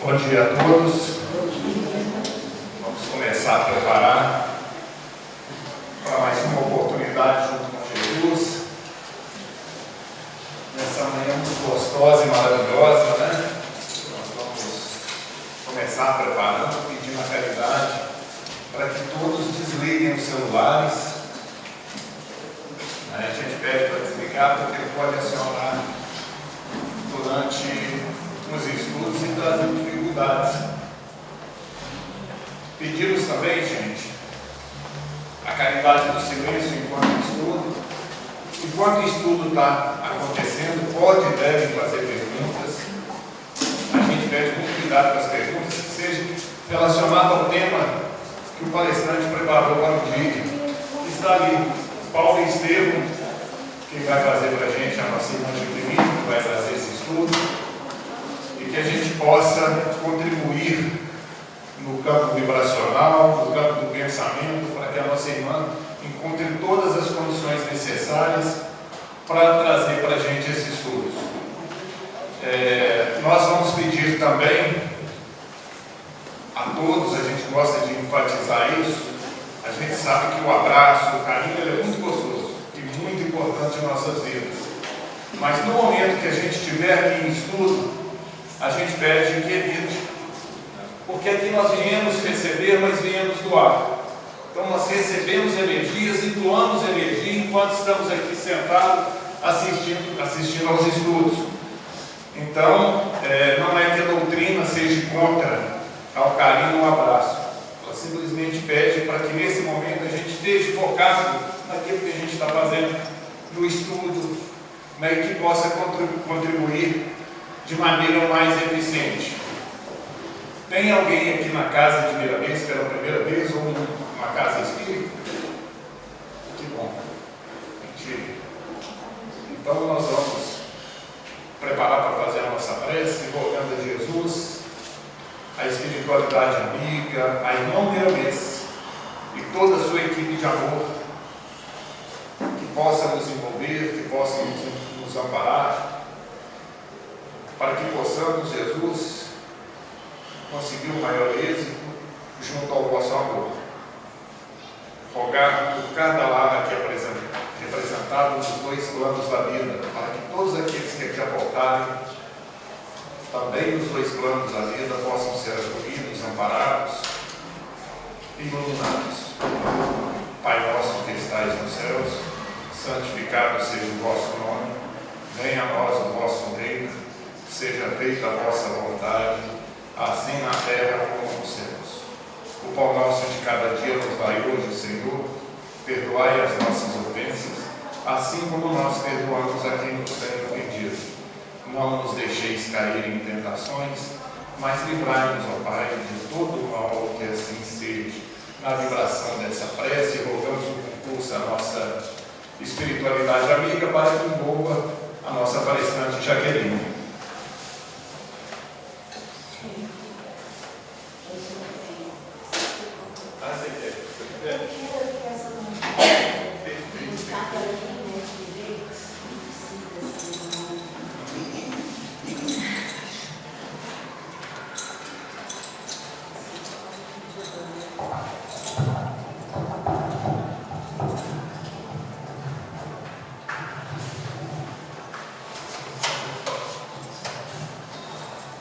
Bom dia a todos. Vamos começar a preparar para mais uma oportunidade junto com Jesus. Nessa manhã muito gostosa e maravilhosa, né? Nós vamos começar preparando, pedindo a caridade para que todos desliguem os celulares. A gente pede para desligar porque ele pode acionar durante os estudos e trazer dificuldades. Pedimos também, gente, a caridade do silêncio enquanto estudo. Enquanto o estudo está acontecendo, pode e deve fazer perguntas. A gente pede muito cuidado com as perguntas, que seja relacionado ao tema que o palestrante preparou para o dia. Está ali, Paulo e Estevão, que vai fazer para a gente, a nossa irmã Giuliana, que vai trazer esse estudo. Que a gente possa contribuir no campo vibracional, no campo do pensamento, para que a nossa irmã encontre todas as condições necessárias para trazer para a gente esse estudo. Nós vamos pedir também a todos, a gente gosta de enfatizar isso, a gente sabe que o abraço, o carinho, ele é muito gostoso e muito importante em nossas vidas. Mas no momento que a gente estiver aqui em estudo, a gente pede que evite, porque aqui nós viemos receber, mas viemos doar. Então nós recebemos energias e doamos energia enquanto estamos aqui sentados assistindo aos estudos. Então, não é que a doutrina seja contra ao carinho e ao abraço. Ela simplesmente pede para que nesse momento a gente esteja focado naquilo que a gente está fazendo, no estudo, né, e que possa contribuir de maneira mais eficiente. Tem alguém aqui na casa de Miramês pela primeira vez ou numa casa espírita? Que bom. Mentira. Então nós vamos preparar para fazer a nossa prece, rogando a Jesus, a espiritualidade amiga, a irmã Miramês e toda a sua equipe de amor, que possa nos envolver, que possa nos amparar, para que possamos, Jesus, conseguir o maior êxito junto ao vosso amor. Rogar por cada lar aqui representado nos dois planos da vida, para que todos aqueles que aqui aportarem, também nos dois planos da vida, possam ser acolhidos, amparados e iluminados. Pai nosso que estais nos céus, santificado seja o vosso nome, venha a nós o vosso reino, seja feita a vossa vontade, assim na terra como nos céus. O pão nosso de cada dia nos dai hoje, Senhor. Perdoai as nossas ofensas, assim como nós perdoamos a quem nos tem ofendido. Não nos deixeis cair em tentações, mas livrai-nos, ó Pai, de todo o mal, que assim seja. Na vibração dessa prece, rogamos o concurso à nossa espiritualidade amiga para que envolva a nossa palestrante Jaqueline.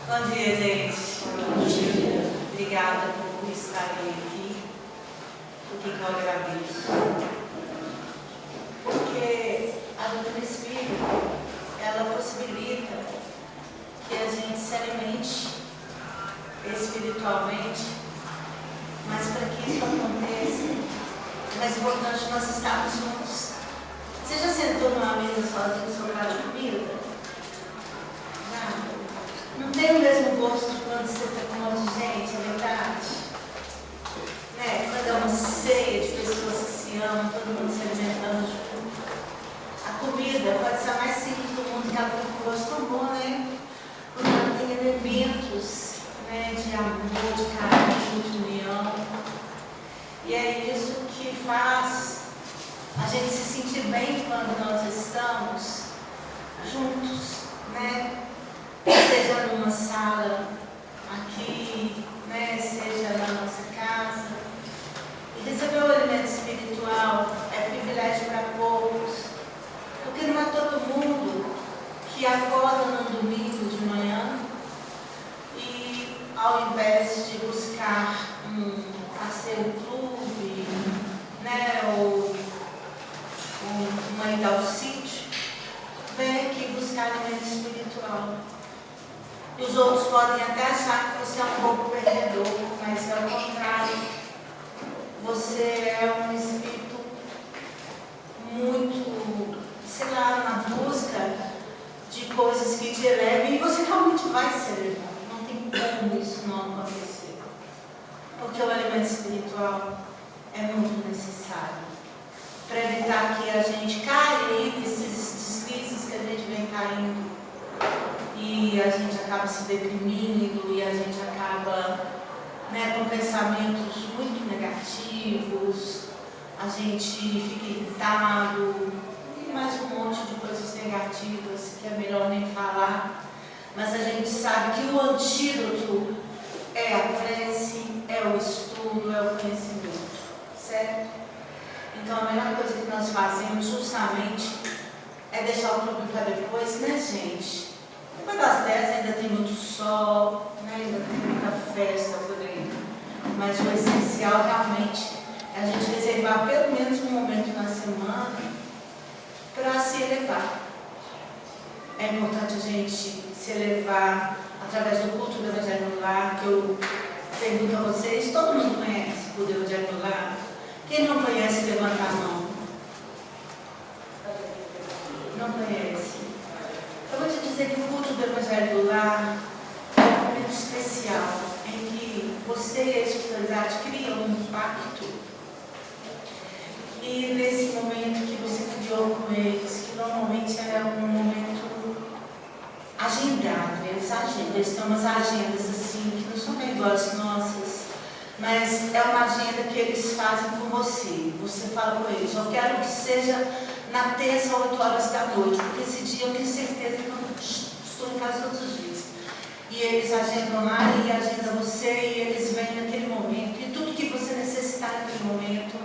Bom dia, gente. Bom dia. Obrigada por estarem aqui. O que eu agradeço. Porque a doutrina espírita, ela possibilita que a gente se alimente espiritualmente, mas para que isso aconteça, é mais importante nós estarmos juntos. Você já sentou numa mesa sozinho no seu prato de comida? Não tem o mesmo gosto quando você está com um monte de gente, é verdade? Quando é uma ceia de pessoas que se amam, todo mundo se alimentando junto. A comida pode ser a mais simples do mundo, que ela tem um gosto tão bom, né? Porque ela tem elementos, né, de amor, de carinho, de união. E é isso que faz a gente se sentir bem quando nós estamos juntos, né? Seja numa sala aqui que acorda num domingo de manhã e, ao invés de buscar um passeio clube, né, ou uma ida ao sítio, vem aqui buscar alimento espiritual. E os outros podem até achar que você é um pouco perdedor, mas é o contrário. Você é um espírito muito, sei lá, na busca de coisas que te elevem, e você realmente vai se elevar. Não tem como isso não acontecer. Porque o alimento espiritual é muito necessário para evitar que a gente caia nesses deslizes que a gente vem caindo e a gente acaba se deprimindo e a gente acaba, né, com pensamentos muito negativos, a gente fica irritado e mais um monte de coisas negativas que é melhor nem falar, mas a gente sabe que o antídoto é a prece, é o estudo, é o conhecimento, certo? Então a melhor coisa que nós fazemos justamente é deixar o clube para depois, né, gente? Depois das 10 ainda tem muito sol, né? Ainda tem muita festa por aí. Mas o essencial realmente é a gente reservar pelo menos um momento na semana para se elevar. É importante a gente se elevar através do culto do Evangelho no Lar, que eu pergunto a vocês, todo mundo conhece o Evangelho no Lar? Quem não conhece, levanta a mão. Não conhece? Eu vou te dizer que o culto do Evangelho do Lar é um momento especial em que você e a espiritualidade criam um pacto. E nesse momento que você criou com eles, que normalmente é um momento agendado, eles têm umas agendas assim, que não são bem igual às nossas, mas é uma agenda que eles fazem com você. Você fala com eles, eu quero que seja na terça, 8 horas da noite, porque esse dia eu tenho certeza que eu estou em casa todos os dias. E eles agendam lá e agendam você, e eles vêm naquele momento, e tudo que você necessitar naquele momento,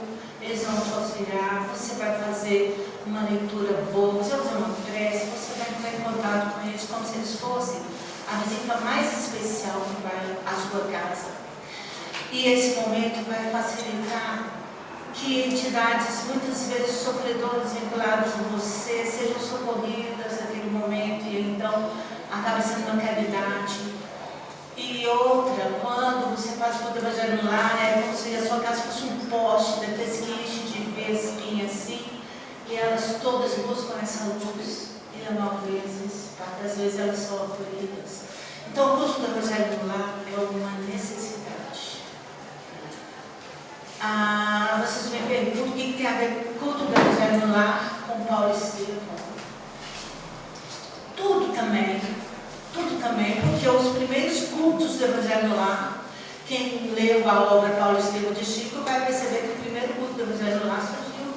eles vão te auxiliar. Você vai fazer uma leitura boa, você vai fazer uma prece, você vai entrar em contato com eles como se eles fossem a visita mais especial que vai à sua casa. E esse momento vai facilitar que entidades muitas vezes sofredoras vinculadas a você sejam socorridas naquele momento, e então acaba sendo uma caridade. E outra, quando você faz o Evangelho no Lar, é como se a sua casa fosse um poste daqueles que enche de vesquinha assim, e elas todas buscam essa luz, e às vezes elas são acolhidas. Então o curso do Evangelho no Lar é uma necessidade. Vocês me perguntam o que tem a ver com o culto do Evangelho no Lar com Paulo Estevão. Tudo também, porque os primeiros cultos do Evangelho no Lar, quem leu a obra Paulo Estevão de Chico vai perceber que o primeiro culto do Evangelho no Lar surgiu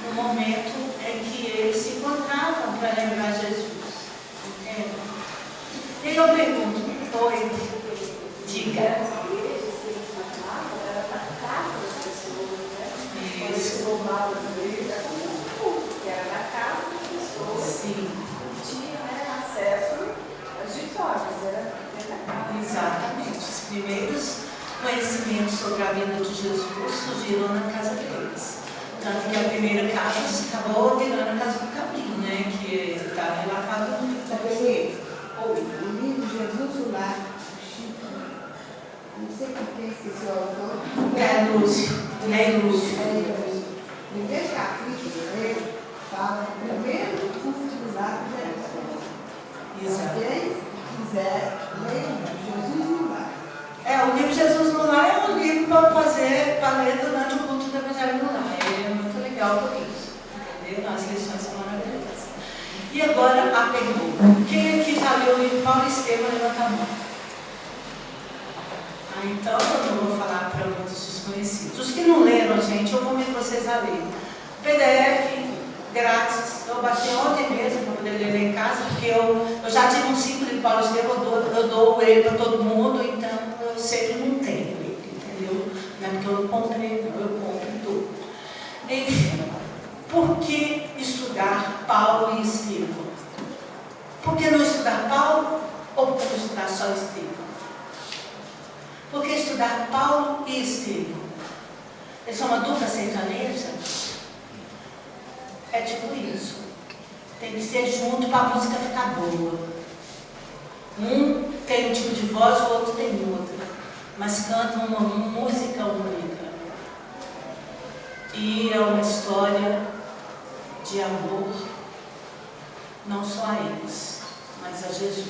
no momento em que eles se encontravam para lembrar Jesus. Entende? E eu pergunto, oi, diga. Eles formavam a igreja como um culto, que era na casa das pessoas. Sim. Tinha, né, acesso às vitórias, era dentro da casa. Exatamente. Os primeiros conhecimentos sobre a vida de Jesus surgiram na casa deles. Tanto que a primeira casa acabou virando a casa do Caminho, né? Que está relatado no livro da Bíblia. O livro Jesus o Lar, Chico, não sei por que esqueci o autor. É Lúcio. Em vez capítulo, ele fala primeiro do curso do Lar de Jesus. Exato. Quem quiser ler Jesus no Lar. O livro Jesus no Lar é um livro para ler durante o culto do Evangelho no Lar. Ele é muito legal por isso. Entendeu? As lições são maravilhosas. E agora a pergunta. Quem aqui já leu o livro Paulo Estevão, levanta a mão? Então eu não vou falar para muitos desconhecidos. Os que não leram, gente, eu convido vocês a ler. PDF, grátis. Eu baixei ontem mesmo para poder ler em casa, porque eu já tive um 5 de Paulo Estevão, eu dou ele para todo mundo, então eu sei que não tenho ele, entendeu? Não é porque eu não comprei, não, eu compro tudo. Enfim, por que estudar Paulo e Estevão? Por que não estudar Paulo? Ou por que não estudar só Estevão? Por que estudar Paulo e Estevão? Eles são uma dupla sertaneja? É tipo isso. Tem que ser junto para a música ficar boa. Um tem um tipo de voz, o outro tem outra. Mas cantam uma música única. E é uma história de amor, não só a eles, mas a Jesus.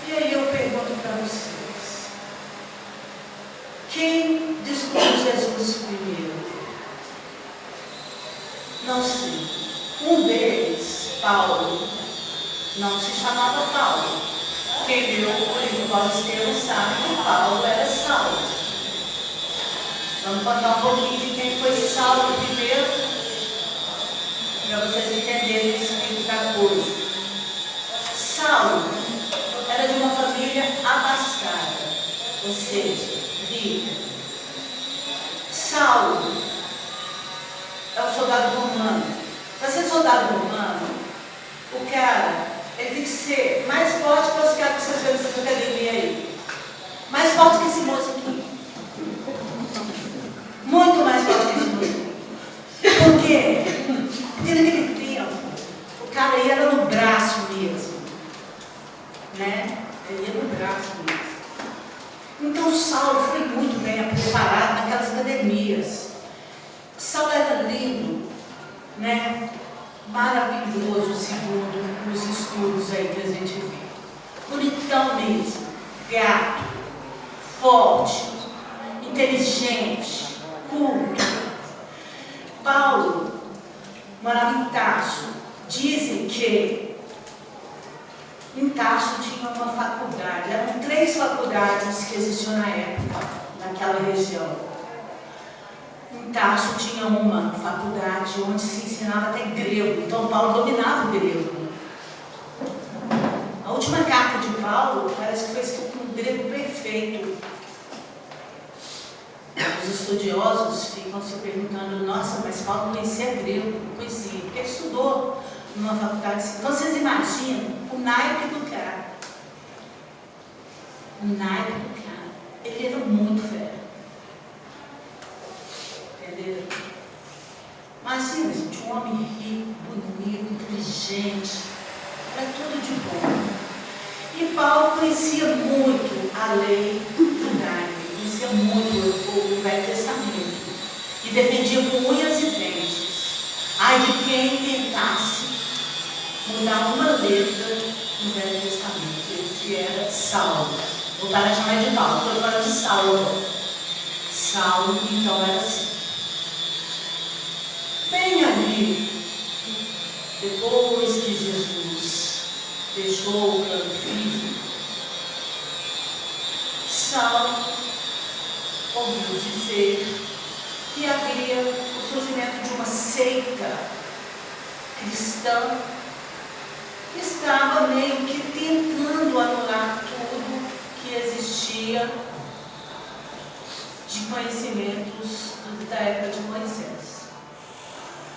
E aí eu pergunto para vocês, quem descobriu Jesus primeiro? Não sei. Um deles, Paulo, não se chamava Paulo. Quem leu o livro Paulo Estevão sabe que Paulo era Saulo. Vamos contar um pouquinho de quem foi Saulo primeiro, para vocês entenderem o espírito da coisa. Saulo era de uma família abastada, ou seja, rica. Saulo é um soldado romano. Para ser soldado romano, o cara, ele tem que ser mais forte que os caras que vocês vêem nessa academia aí. Mais forte que esse moço aqui. Muito mais forte que esse moço aqui. Por quê? Porque naquele tempo, o cara ia no braço mesmo. Né? Ele ia no braço mesmo. Então Saulo foi muito bem preparado naquelas academias. Saulo era lindo, né? Maravilhoso, segundo os estudos aí que a gente vê. Bonitão mesmo, gato, forte, inteligente, culto. Paulo morava em Tarso. Dizem que em Tarso tinha uma faculdade, eram 3 faculdades que existiam na época, naquela região. Em Tarso tinha uma faculdade onde se ensinava até grego, então Paulo dominava o grego. A última carta de Paulo parece que foi escrita em um grego perfeito. Os estudiosos ficam se perguntando, nossa, mas Paulo conhecia grego, não conhecia, porque ele estudou numa faculdade. Então vocês imaginam o naipe do cara. O naipe do cara. Ele era muito fera. Entendeu? Imagina, gente, um homem rico, bonito, inteligente, era tudo de bom. E Paulo conhecia muito a lei judaica, conhecia muito o Velho Testamento e defendia com unhas e dentes. Ai de quem tentasse mudar uma letra no Velho Testamento. Esse era Saulo. Vou parar de chamar de Paulo, estou falando de Saulo. Saulo, então, era assim. Bem ali, depois que Jesus deixou o plano físico, Saulo ouviu dizer que havia o surgimento de uma seita cristã que estava meio que tentando anular tudo que existia de conhecimentos da época de Moisés.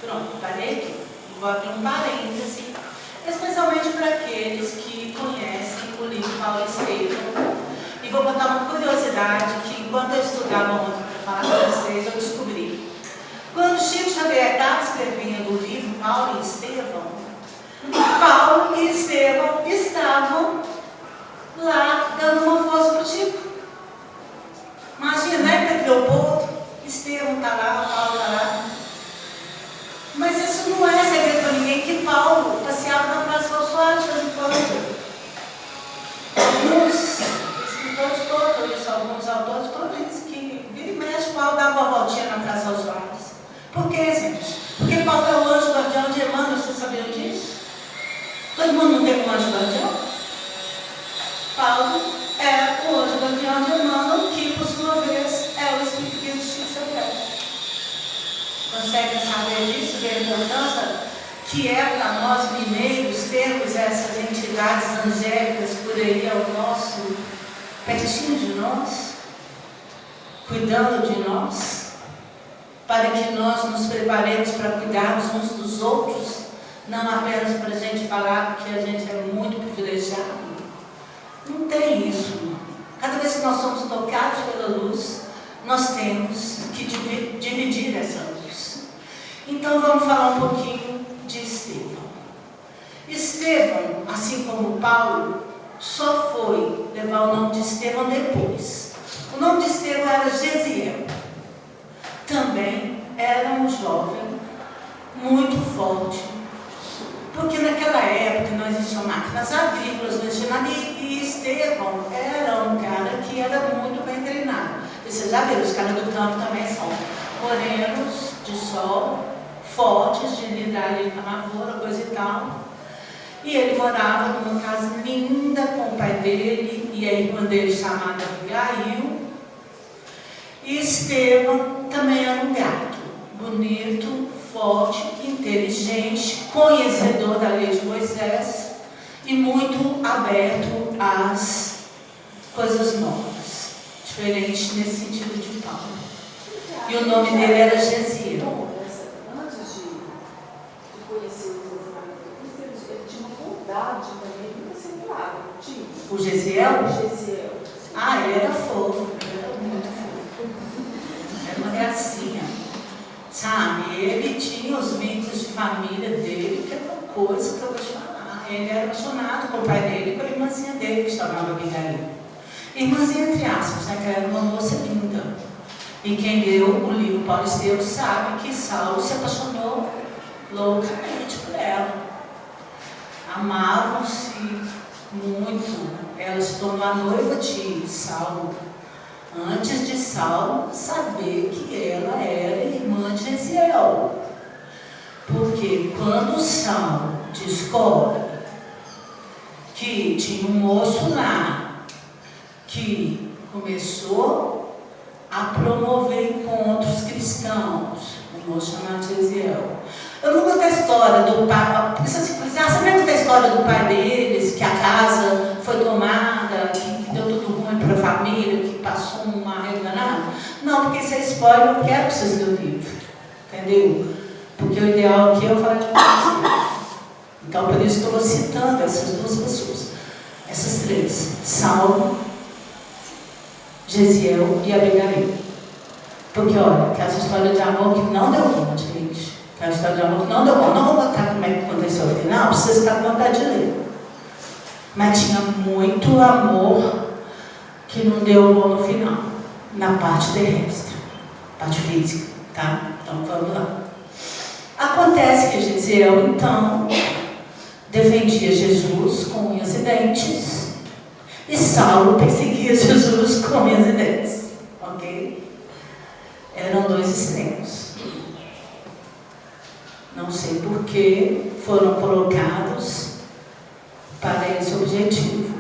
Pronto, parei aqui. Vou abrir um parêntese, especialmente para aqueles que conhecem o livro Paulo Estevão. E vou botar uma curiosidade que, enquanto eu estudava ontem para falar para vocês, eu descobri. Quando Chico Xavier estava escrevendo o livro Paulo e Estevão, Paulo e Estevão estavam lá dando uma força para o Chico. Imagina, né, Pedro Leopoldo? Estevão está lá, Paulo está lá. Mas isso não é segredo para ninguém, que Paulo passeava na Praça Soares de vez em quando. Alguns escritores contam isso, alguns autores contam isso, que vira e mexe, Paulo dava uma voltinha na Praça Soares. Por quê, gente? Porque Paulo é o anjo guardião de Emmanuel, vocês sabiam disso? Todo mundo não tem um anjo guardião? Paulo é o anjo guardião de Emmanuel, que por sua vez é o Espírito de Chico Xavier. Conseguem saber disso, ver a importância que é para nós mineiros termos essas entidades angélicas por aí ao nosso pertinho de nós, cuidando de nós, para que nós nos preparemos para cuidarmos uns dos outros, não apenas para a gente falar que a gente é muito privilegiado. Não tem isso. Cada vez que nós somos tocados pela luz, nós temos que dividir essa luz. Então vamos falar um pouquinho de Estevão. Estevão, assim como Paulo, só foi levar o nome de Estevão depois. O nome de Estevão era Gesiel. Também era um jovem muito forte, porque naquela época não existiam máquinas agrícolas, não existia nada, e Estevão era um cara que era muito bem treinado. E vocês já viram, os caras do campo também são morenos, de sol, fortes, de lidar ali com a lavoura, coisa e tal. E ele morava numa casa linda com o pai dele e a irmã dele chamada Abigail. E Estevão também era um gato, bonito, forte, inteligente, conhecedor da lei de Moisés e muito aberto às coisas novas, diferente nesse sentido de Paulo. E o nome dele era Gesiel. Antes de conhecer os Israelitas, ele tinha uma bondade também, muito similar, não tinha? O Gesiel? Gesiel. Ah, ele era fofo, ele era muito fofo. Era uma gracinha. Sabe, ele tinha os vínculos de família dele, que é uma coisa que eu vou te falar. Ele era apaixonado com o pai dele e com a irmãzinha dele, que se chamava Abigail. Irmãzinha, entre aspas, né, que era uma moça linda. E quem leu o livro Paulo Estevão sabe que Saulo se apaixonou loucamente por ela. Amavam-se muito. Ela se tornou a noiva de Saulo. Antes de Saulo saber que ela era irmã de Gesiel. Porque quando Saulo descobre que tinha um moço lá que começou a promover encontros cristãos, um moço chamado Gesiel. Eu não conto a história do pai, você lembra da história do pai deles, que a casa foi tomada, que deu tudo ruim para a família, que passou uma enganada? Não, porque isso é spoiler, eu não quero que vocês leiam o livro, entendeu? Porque o ideal aqui é eu falar de vocês. Então, por isso estou citando essas duas pessoas, essas três, Saulo, Gesiel e Abigail. Porque, olha, que essa história de amor que não deu conta, gente. Que essa história de amor que não deu conta. Não vou contar como é que aconteceu no final, para vocês ficarem com vontade de ler. Mas tinha muito amor que não deu bom no final, na parte terrestre, parte física, tá? Então, vamos lá. Acontece que Gesiel, então, defendia Jesus com unhas e dentes, e Saulo perseguia Jesus com unhas e dentes, ok? Eram dois extremos. Não sei por que foram colocados para esse objetivo.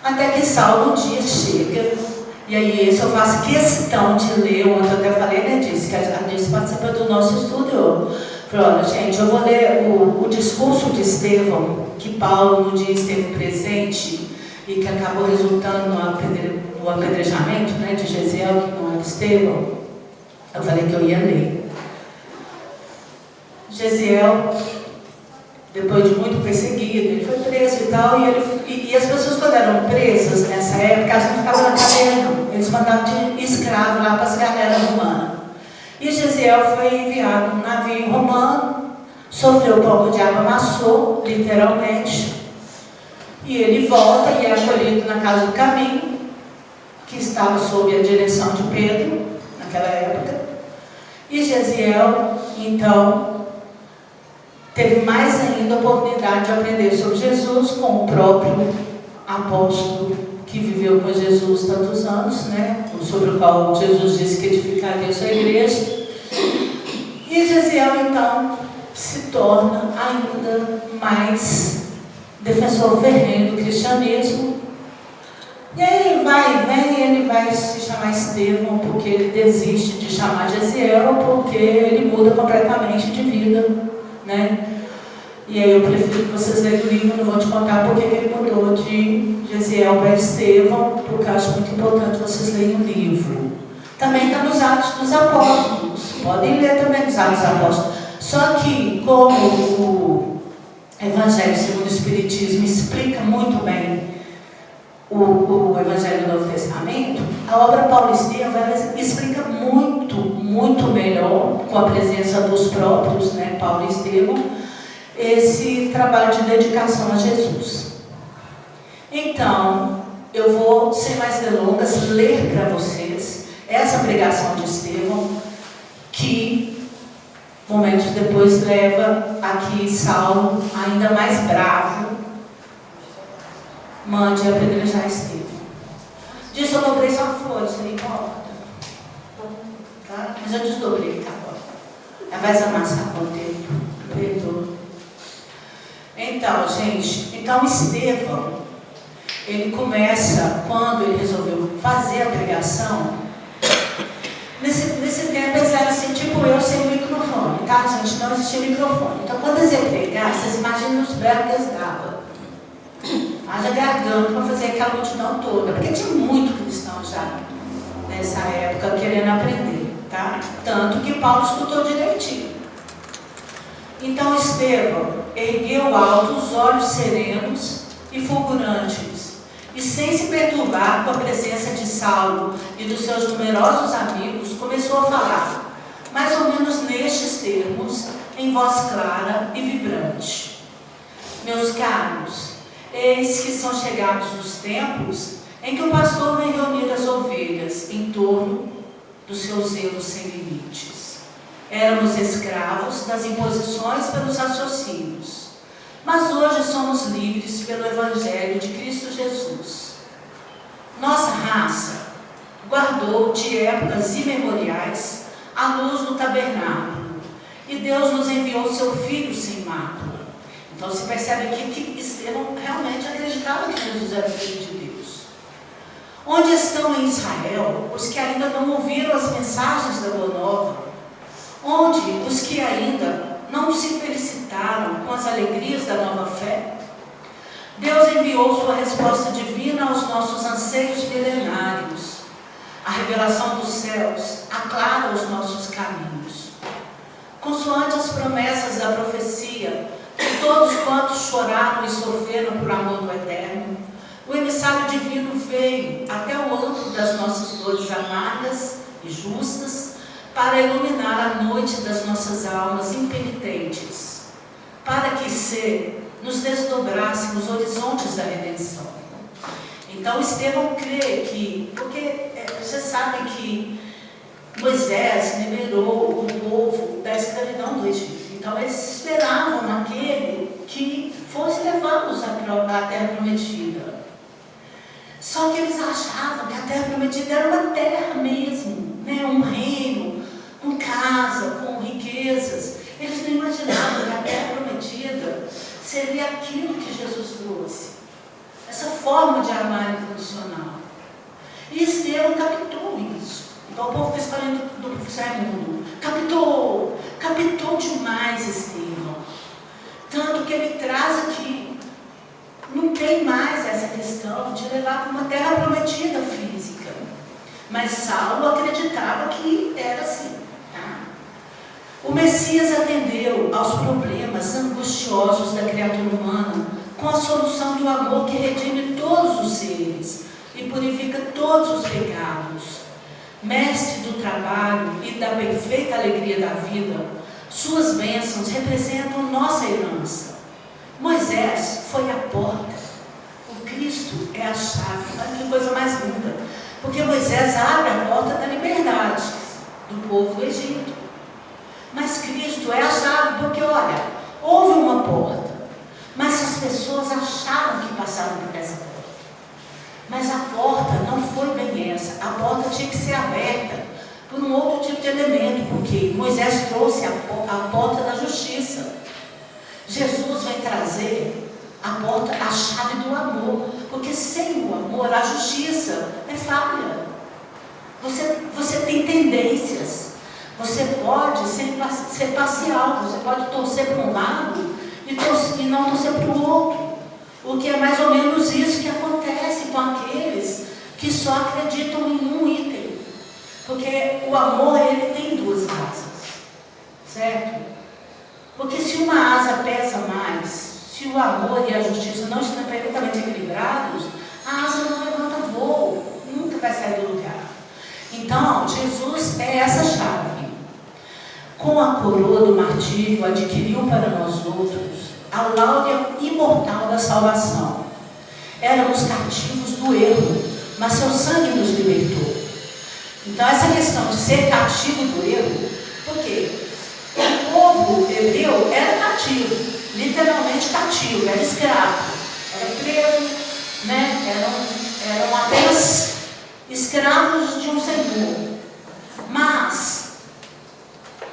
Até que Saulo um dia chega, e aí esse eu faço questão de ler, ontem eu até falei, né, disse que a Diz participa do nosso estudo. Falei, olha, gente, eu vou ler o discurso de Estevão, que Paulo um dia esteve presente e que acabou resultando no apedrejamento, né, de Gesiel, que não era Estevão. Eu falei que eu ia ler. Gesiel, depois de muito perseguido, ele foi preso e tal, e as pessoas quando eram presas nessa época, elas não ficavam na cadeia não, eles mandavam de escravo lá para as galeras romanas. E Gesiel foi enviado num navio romano, sofreu o pão do diabo, amassou, literalmente, e ele volta e é acolhido na casa do caminho, que estava sob a direção de Pedro, naquela época. E Gesiel, então, teve mais ainda a oportunidade de aprender sobre Jesus com o próprio apóstolo que viveu com Jesus tantos anos, né? Sobre o qual Jesus disse que edificaria a sua igreja. E Gesiel, então, se torna ainda mais defensor ferrenho do cristianismo. E aí vai e vem, ele vai se chamar Estevão, porque ele desiste de chamar Gesiel, porque ele muda completamente de vida, né? E aí eu prefiro que vocês leiam o livro, não vou te contar porque ele mudou de Gesiel para Estevão, porque eu acho muito importante vocês leiam o livro. Também está nos Atos dos Apóstolos, podem ler também nos Atos dos Apóstolos. Só que, como Evangelho segundo o Espiritismo explica muito bem o Evangelho do Novo Testamento, a obra Paulo Estevam ela explica muito melhor, com a presença dos próprios, né, Paulo Estevam, esse trabalho de dedicação a Jesus. Então, eu vou, sem mais delongas, ler para vocês essa pregação de Estevão, que momentos depois leva aqui Saulo, ainda mais bravo, mande apedrejar Estevão. Diz: eu dobrei sua folha, você não importa. Tá? Mas eu desdobrei, tá bom. Vai amassar com o tempo. Perdoa. Então, gente, Estevão, ele começa, quando ele resolveu fazer a pregação, nesse tempo eles eram assim, tipo eu sem microfone, tá, gente? Não existia microfone. Então, quando eles iam pregar, vocês imaginam os berros que eles davam. Haja garganta para fazer aquela multidão toda, porque tinha muito cristão já nessa época querendo aprender, tá? Tanto que Paulo escutou direitinho. Então Estevão ergueu alto os olhos serenos e fulgurantes, e sem se perturbar com a presença de Saulo e dos seus numerosos amigos, começou a falar, mais ou menos nestes termos, em voz clara e vibrante: meus caros, eis que são chegados os tempos em que o pastor vem reunir as ovelhas em torno do seu zelo sem limites. Éramos escravos das imposições pelos raciocínios, mas hoje somos livres pelo Evangelho de Cristo Jesus. Nossa raça guardou de épocas imemoriais a luz do tabernáculo, e Deus nos enviou seu Filho sem mácula. Então se percebe aqui que Estevão realmente acreditava que Jesus era o Filho de Deus. Onde estão em Israel os que ainda não ouviram as mensagens da Boa Nova? Onde os que ainda não se felicitaram com as alegrias da nova fé? Deus enviou sua resposta divina aos nossos anseios milenários. A revelação dos céus aclara os nossos caminhos. Consoante as promessas da profecia, de todos quantos choraram e sofreram por amor do Eterno, o emissário divino veio até o antro das nossas dores amargas e justas, para iluminar a noite das nossas almas impenitentes, para que nos desdobrasse nos horizontes da redenção. Então Estevão crê que, porque vocês sabem que Moisés liberou o povo da escravidão do Egito, então eles esperavam naquele que fosse levá-los à terra prometida. Só que eles achavam que a terra prometida era uma terra mesmo, né? Um reino, com casa, com riquezas. Eles não imaginavam que a terra prometida seria aquilo que Jesus trouxe, essa forma de amar incondicional. E Estevão captou isso. Então o povo está escolhendo do professor Raimundo. Captou demais Estevão. Tanto que ele traz aqui, não tem mais essa questão de levar para uma terra prometida física. Mas Saulo acreditava que era assim. Tá? O Messias atendeu aos problemas angustiosos da criatura humana com a solução do amor que redime todos os seres e purifica todos os pecados. Mestre do trabalho e da perfeita alegria da vida, suas bênçãos representam nossa herança. Moisés foi a porta, o Cristo é a chave. Olha que coisa mais linda, porque Moisés abre a porta da liberdade do povo do Egito, mas Cristo é a chave, porque olha, houve uma porta, mas as pessoas acharam que passaram por essa porta. Mas a porta não foi bem essa. A porta tinha que ser aberta por um outro tipo de elemento, porque Moisés trouxe a porta da justiça. Jesus vem trazer a porta, a chave do amor, porque sem o amor, a justiça é falha. Você tem tendências. Você pode ser parcial, você pode torcer para um lado e não torcer para o outro. O que é mais ou menos isso que acontece com aqueles que só acreditam em um item. Porque o amor, ele tem duas asas, certo? Porque se uma asa pesa mais, o amor e a justiça não estão perfeitamente equilibrados, a asa não levanta voo, nunca vai sair do lugar. Então, Jesus é essa chave. Com a coroa do martírio, adquiriu para nós outros a láurea imortal da salvação. Éramos cativos do erro, mas seu sangue nos libertou. Então, essa questão de ser cativo do erro, por quê? O povo hebreu era cativo, literalmente cativo, era escravo, era preso, né? eram apenas escravos de um senhor. Mas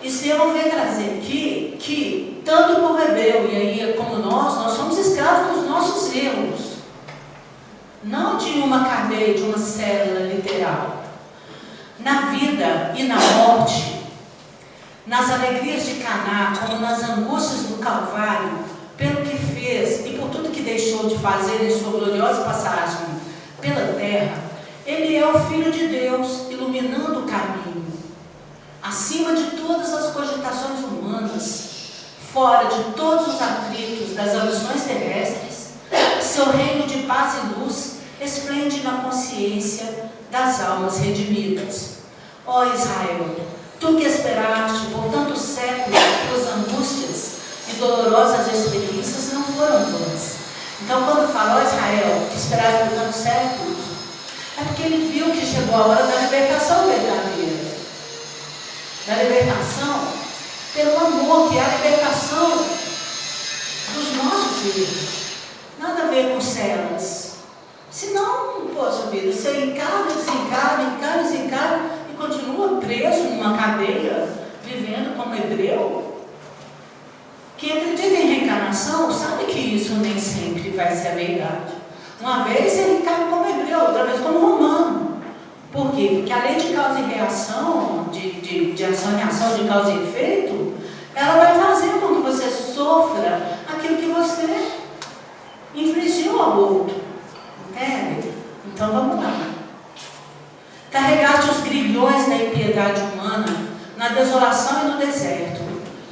Estevão veio trazer aqui que tanto o povo hebreu, e aí como nós somos escravos dos nossos erros, não de uma cadeia, de uma célula literal. Na vida e na morte, nas alegrias de Caná, como nas angústias do Calvário, pelo que fez e por tudo que deixou de fazer em sua gloriosa passagem pela terra, ele é o Filho de Deus, iluminando o caminho, acima de todas as cogitações humanas, fora de todos os atritos das ambições terrestres. Seu reino de paz e luz esplende na consciência das almas redimidas. Ó Israel, tu que esperaste por tantos séculos tuas angústias e dolorosas experiências não foram vãs. Então, quando fala, ó Israel, que esperaste por tantos séculos, é porque ele viu que chegou a hora da libertação verdadeira. Da libertação pelo amor, que é a libertação dos nossos erros. Nada a ver com celas. Senão, poxa vida, você encarna, desencarna e continua preso numa cadeia, vivendo como hebreu. Quem acredita em reencarnação sabe que isso nem sempre vai ser a verdade. Uma vez ele encarna como hebreu, outra vez como romano. Por quê? Porque a lei de causa e reação, de ação e reação, de causa e efeito, ela vai fazer com que você sofra aquilo que você infligiu ao outro. Entende? Então vamos lá. Carregaste os grilhões da impiedade humana na desolação e no deserto.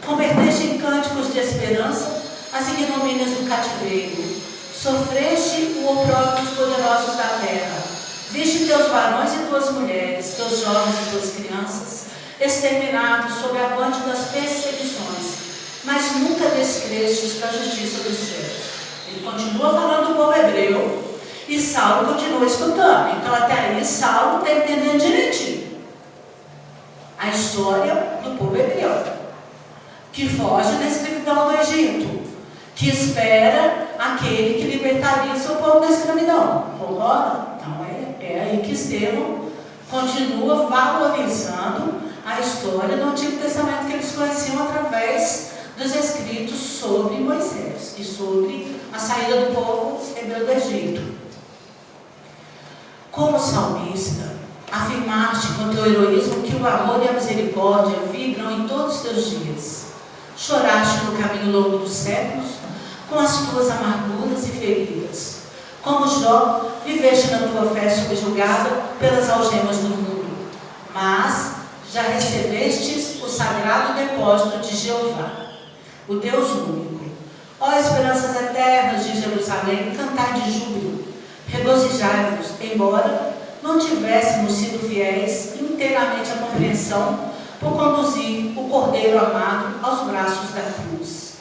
Converteste em cânticos de esperança as ignomínias do cativeiro. Sofreste o opróbrio dos poderosos da terra. Viste teus varões e tuas mulheres, teus jovens e tuas crianças, exterminados sob a avante das perseguições, mas nunca descrestes para a justiça dos céus. Ele continua falando do povo hebreu e Saulo continua escutando. Então até aí Saulo está entendendo direitinho a história do povo hebreu, que foge da escravidão do Egito, que espera aquele que libertaria o seu povo da escravidão. Concorda? Então é aí que Estevão continua valorizando a história do Antigo Testamento que eles conheciam através dos escritos sobre Moisés e sobre a saída do povo hebreu do Egito. Como salmista, afirmaste com teu heroísmo que o amor e a misericórdia vibram em todos os teus dias. Choraste no caminho longo dos séculos com as tuas amarguras e feridas. Como Jó, viveste na tua fé subjugada pelas algemas do mundo, mas já recebestes o sagrado depósito de Jeová, o Deus único. Ó esperanças eternas de Jerusalém, cantai de júbilo, regozijai-vos, embora não tivéssemos sido fiéis inteiramente à compreensão por conduzir o Cordeiro amado aos braços da cruz.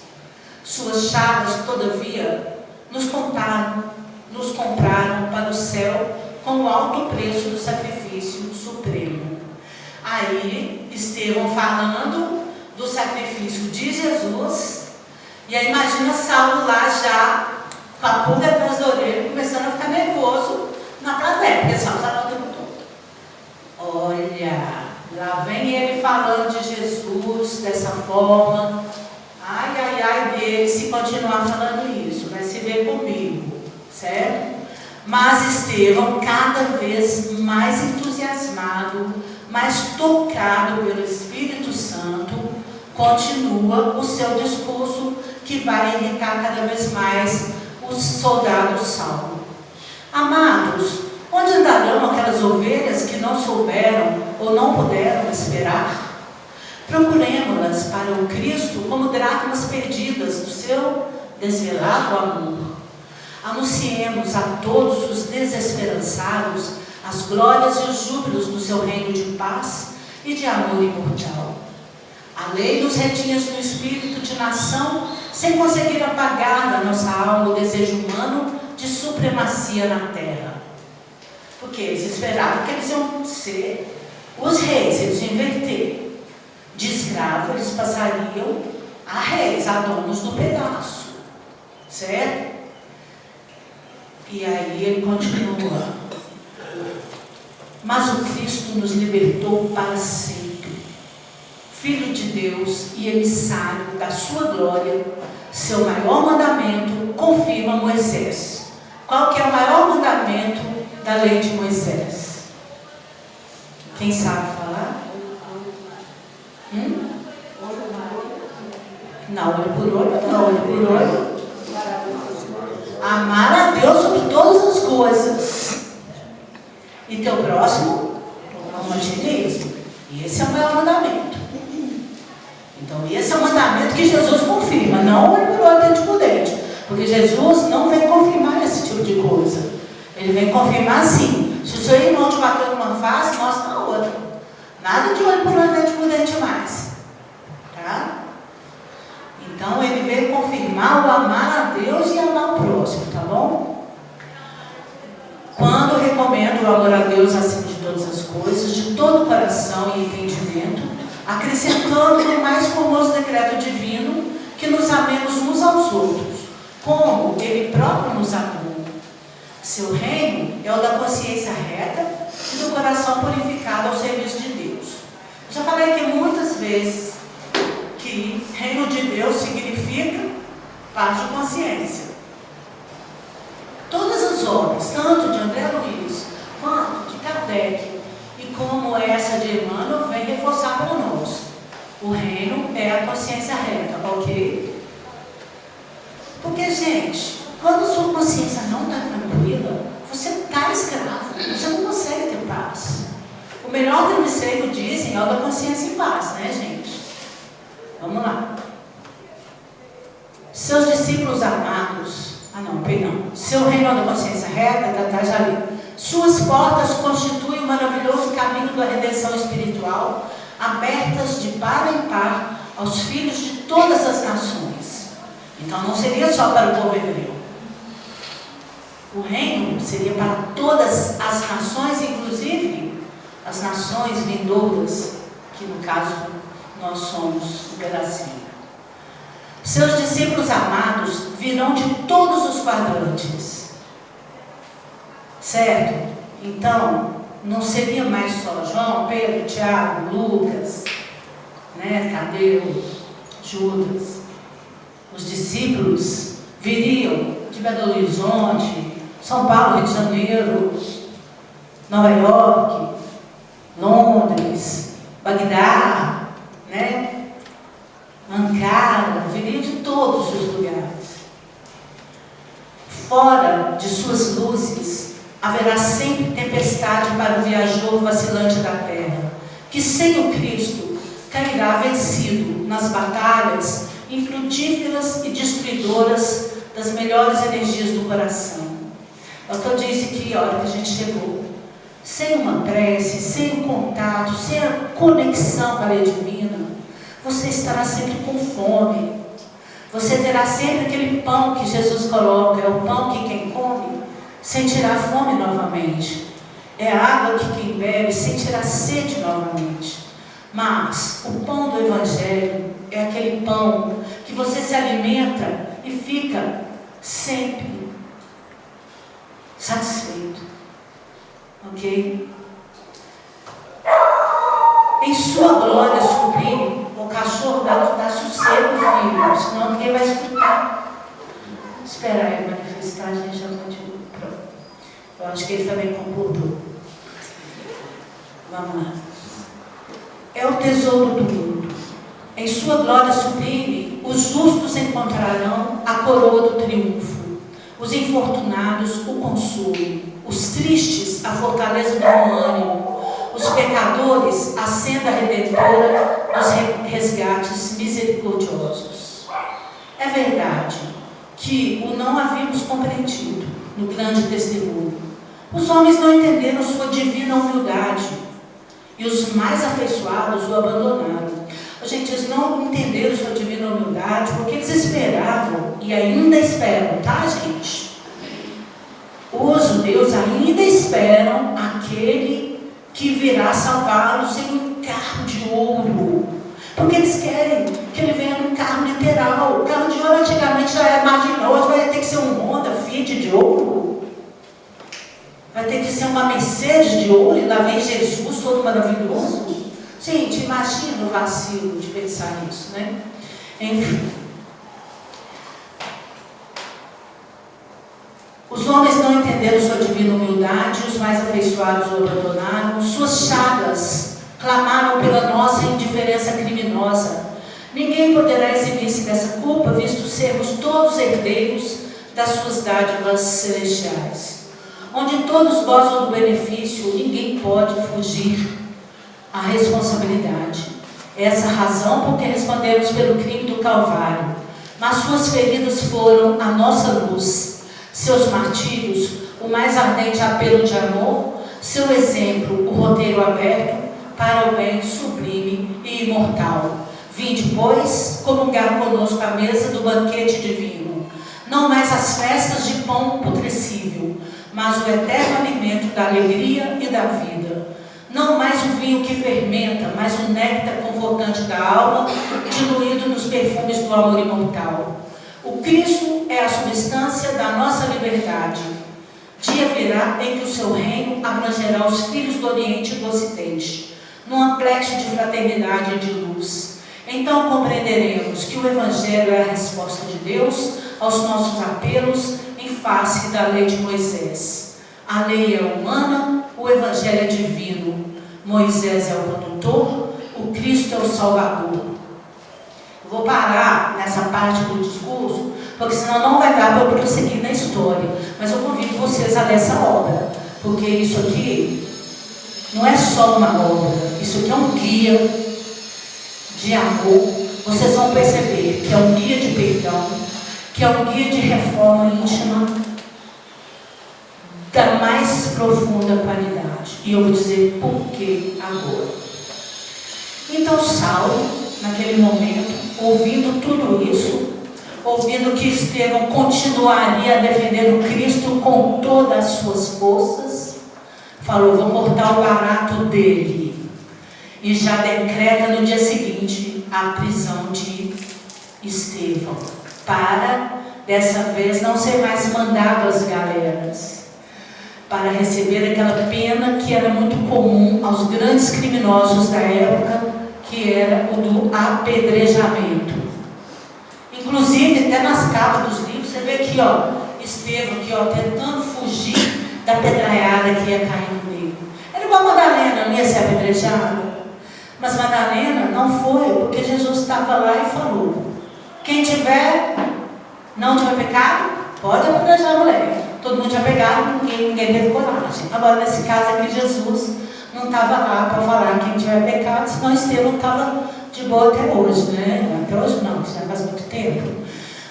Suas chagas, todavia, nos compraram para o céu com o alto preço do sacrifício supremo. Aí, Estevão falando do sacrifício de Jesus, e aí imagina Saulo lá já, com a pulga atrás da orelha, começando a ficar nervoso na plateia, porque Saulo estava o tempo todo. Olha, lá vem ele falando de Jesus dessa forma. Ai dele se continuar falando isso, vai se ver comigo, certo? Mas Estevão, cada vez mais entusiasmado, mais tocado pelo Espírito Santo, continua o seu discurso que vai irritar cada vez mais os soldados Saulo. Amados, onde andarão aquelas ovelhas que não souberam ou não puderam esperar? Procuremos-las para o Cristo como dracmas perdidas do seu desvelado amor. Anunciemos a todos os desesperançados as glórias e os júbilos do seu reino de paz e de amor imortal. Alei-nos retinhas do espírito de nação, sem conseguir apagar da nossa alma o desejo humano de supremacia na terra. Porque eles esperavam que eles iam ser os reis, eles iam inverter. De escravo eles passariam a reis, a donos do pedaço. Certo? E aí ele continua. Mas o Cristo nos libertou para sempre. Filho de Deus e emissário da sua glória, seu maior mandamento confirma Moisés. Qual que é o maior mandamento da lei de Moisés? Quem sabe falar? Não, olho por olho, não, olho por olho. Amar a Deus sobre todas as coisas. E teu próximo, como a ti mesmo. E esse é o maior mandamento. Então, esse é o mandamento que Jesus confirma, não olho por olho, dente por dente. Porque Jesus não vem confirmar esse tipo de coisa. Ele vem confirmar assim: se o seu irmão te bateu numa face, mostra na outra. Nada de olho por olho, dente por dente mais. Tá? Então, ele veio confirmar o amar a Deus e amar o próximo, tá bom? Quando eu recomendo o amor a Deus acima de todas as coisas, de todo o coração e entendimento, acrescentando no mais formoso decreto divino que nos amemos uns aos outros, como Ele próprio nos amou. Seu reino é o da consciência reta e do coração purificado ao serviço de Deus. Já falei aqui muitas vezes que reino de Deus significa paz de consciência. Todas as obras, tanto de André Luiz quanto de Kardec, e como essa de Emmanuel, vem reforçar para nós. O reino é a consciência reta, ok? Porque, gente, quando a sua consciência não está tranquila, você está escravo, você não consegue ter paz. O melhor travesseiro, dizem, é o da consciência em paz, né, gente? Vamos lá. Seus discípulos amados, seu reino da consciência reta, está atrás ali. Suas portas constituem um maravilhoso caminho da redenção espiritual, abertas de par em par aos filhos de todas as nações. Então não seria só para o povo hebreu. O reino seria para todas as nações, inclusive as nações vindouras, que no caso nós somos o Brasil. Seus discípulos amados virão de todos os quadrantes. Certo? Então, não seria mais só João, Pedro, Tiago, Lucas, Tadeu, Judas. Os discípulos viriam de Belo Horizonte, São Paulo, Rio de Janeiro, Nova York, Londres, Bagdá, Ankara, viria de todos os lugares. Fora de suas luzes, haverá sempre tempestade para o viajor vacilante da terra, que sem o Cristo cairá vencido nas batalhas infrutíferas e destruidoras das melhores energias do coração. É o que eu disse aqui, a hora que a gente chegou. Sem uma prece, sem um contato, sem a conexão com a lei divina, você estará sempre com fome. Você terá sempre aquele pão que Jesus coloca, é o pão que quem come sentirá fome novamente. É a água que quem bebe sentirá sede novamente. Mas o pão do Evangelho é aquele pão que você se alimenta e fica sempre satisfeito. Ok? Em sua glória sublime, o cachorro dá sossego, filho, senão ninguém vai escutar. Espera aí manifestar, a gente já continua. Pronto. Eu acho que ele também concordou. Vamos lá. É o tesouro do mundo. Em sua glória sublime, os justos encontrarão a coroa do triunfo, os infortunados o consolo, os tristes a fortaleza do ânimo, os pecadores a senda redentora dos resgates misericordiosos. É verdade, que o não havíamos compreendido no grande testemunho. Os homens não entenderam sua divina humildade e os mais afeiçoados o abandonaram. Gente, eles não entenderam sua divina humildade porque eles esperavam e ainda esperam, tá, gente? Os judeus ainda esperam aquele que virá salvá-los em um carro de ouro. Porque eles querem que ele venha num carro literal. O carro de ouro antigamente já era marginal, vai ter que ser um Honda Fit de ouro. Vai ter que ser uma Mercedes de ouro e lá vem Jesus todo maravilhoso. Gente, imagina o vacilo de pensar nisso, né? Enfim. Os homens não entenderam sua divina humildade, os mais afeiçoados o abandonaram, suas chagas clamaram pela nossa indiferença criminosa. Ninguém poderá eximir-se dessa culpa, visto sermos todos herdeiros das suas dádivas celestiais. Onde todos gozam do benefício, ninguém pode fugir à responsabilidade. Essa razão porque respondemos pelo crime do Calvário, mas suas feridas foram a nossa luz. Seus martírios, o mais ardente apelo de amor, seu exemplo, o roteiro aberto para o bem sublime e imortal. Vinde, pois, comungar conosco à mesa do banquete divino. Não mais as festas de pão putrescível, mas o eterno alimento da alegria e da vida. Não mais o vinho que fermenta, mas o néctar confortante da alma, diluído nos perfumes do amor imortal. O Cristo é a substância da nossa liberdade. Dia virá em que o seu reino abrangerá os filhos do Oriente e do Ocidente, num amplexo de fraternidade e de luz. Então compreenderemos que o Evangelho é a resposta de Deus aos nossos apelos em face da lei de Moisés. A lei é humana, o Evangelho é divino. Moisés é o condutor, o Cristo é o Salvador. Vou parar nessa parte do discurso, porque senão não vai dar para eu prosseguir na história. Mas eu convido vocês a ler essa obra, porque isso aqui não é só uma obra, isso aqui é um guia de amor. Vocês vão perceber que é um guia de perdão, que é um guia de reforma íntima da mais profunda qualidade. E eu vou dizer por que agora. Então Saulo, naquele momento, ouvindo tudo isso, ouvindo que Estevão continuaria a defender o Cristo com todas as suas forças, falou: vou cortar o barato dele. E já decreta no dia seguinte a prisão de Estevão, para dessa vez não ser mais mandado às galeras, para receber aquela pena que era muito comum aos grandes criminosos da época, que era o do apedrejamento. Inclusive, até nas capas dos livros, você vê aqui, ó, Estevão aqui, ó, tentando fugir da pedraiada que ia caindo nele. Era igual Madalena, não ia ser apedrejada. Mas Madalena não foi, porque Jesus estava lá e falou: quem não tiver pecado, pode apedrejar a mulher. Todo mundo tinha pegado, ninguém teve coragem. Agora, nesse caso aqui, Jesus não estava lá para falar quem tiver pecado, senão Estevão estava de boa até hoje, né? Até hoje não, isso já faz muito tempo.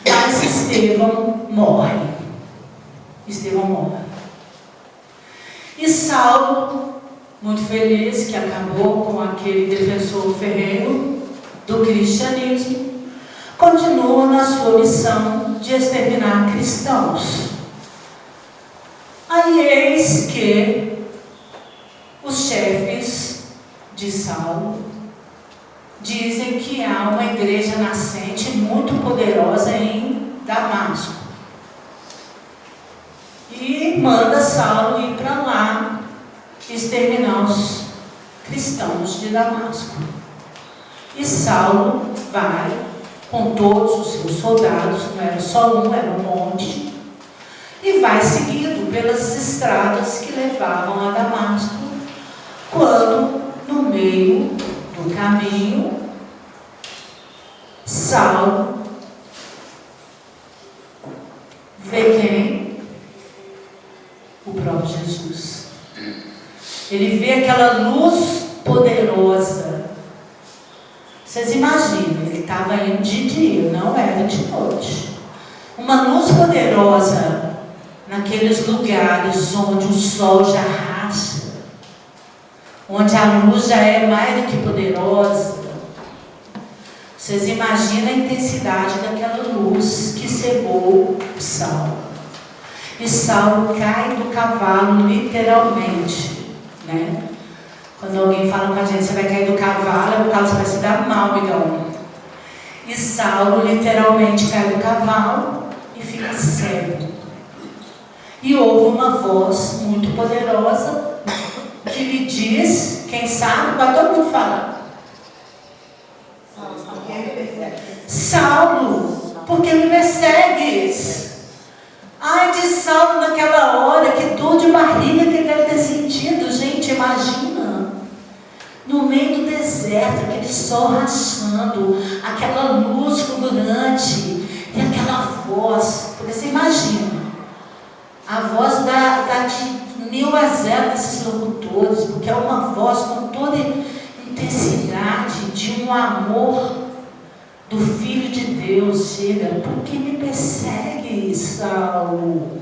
Mas Estevão morre. Estevão morre. E Saulo, muito feliz que acabou com aquele defensor ferrenho do cristianismo, continua na sua missão de exterminar cristãos. Aí eis que os chefes de Saulo dizem que há uma igreja nascente muito poderosa em Damasco. E manda Saulo ir para lá exterminar os cristãos de Damasco. E Saulo vai com todos os seus soldados, não era só um, era um monte, e vai seguindo pelas estradas que levavam a Damasco, quando, no meio do caminho, Saulo vê quem? O próprio Jesus. Ele vê aquela luz poderosa. Vocês imaginam, ele estava indo de dia, não era de noite. Uma luz poderosa naqueles lugares onde o sol já racha, onde a luz já é mais do que poderosa. Vocês imaginam a intensidade daquela luz que cegou Saulo. E Saulo cai do cavalo, literalmente, né? Quando alguém fala com a gente, você vai cair do cavalo, é por causa que você vai se dar mal, amigão. E Saulo literalmente cai do cavalo e fica cego. E houve uma voz muito poderosa que lhe diz, quem sabe, vai todo mundo falar: Saulo, por que me persegues? Ai de Saulo naquela hora, que dor de barriga que ele deve ter sentido, gente, imagina. No meio do deserto, aquele sol rachando, aquela luz fulgurante e aquela voz, porque você imagina, a voz de 1000 a 0 desses locutores, porque é uma voz com toda intensidade de um amor do Filho de Deus. Chega: por que me persegue, Saulo?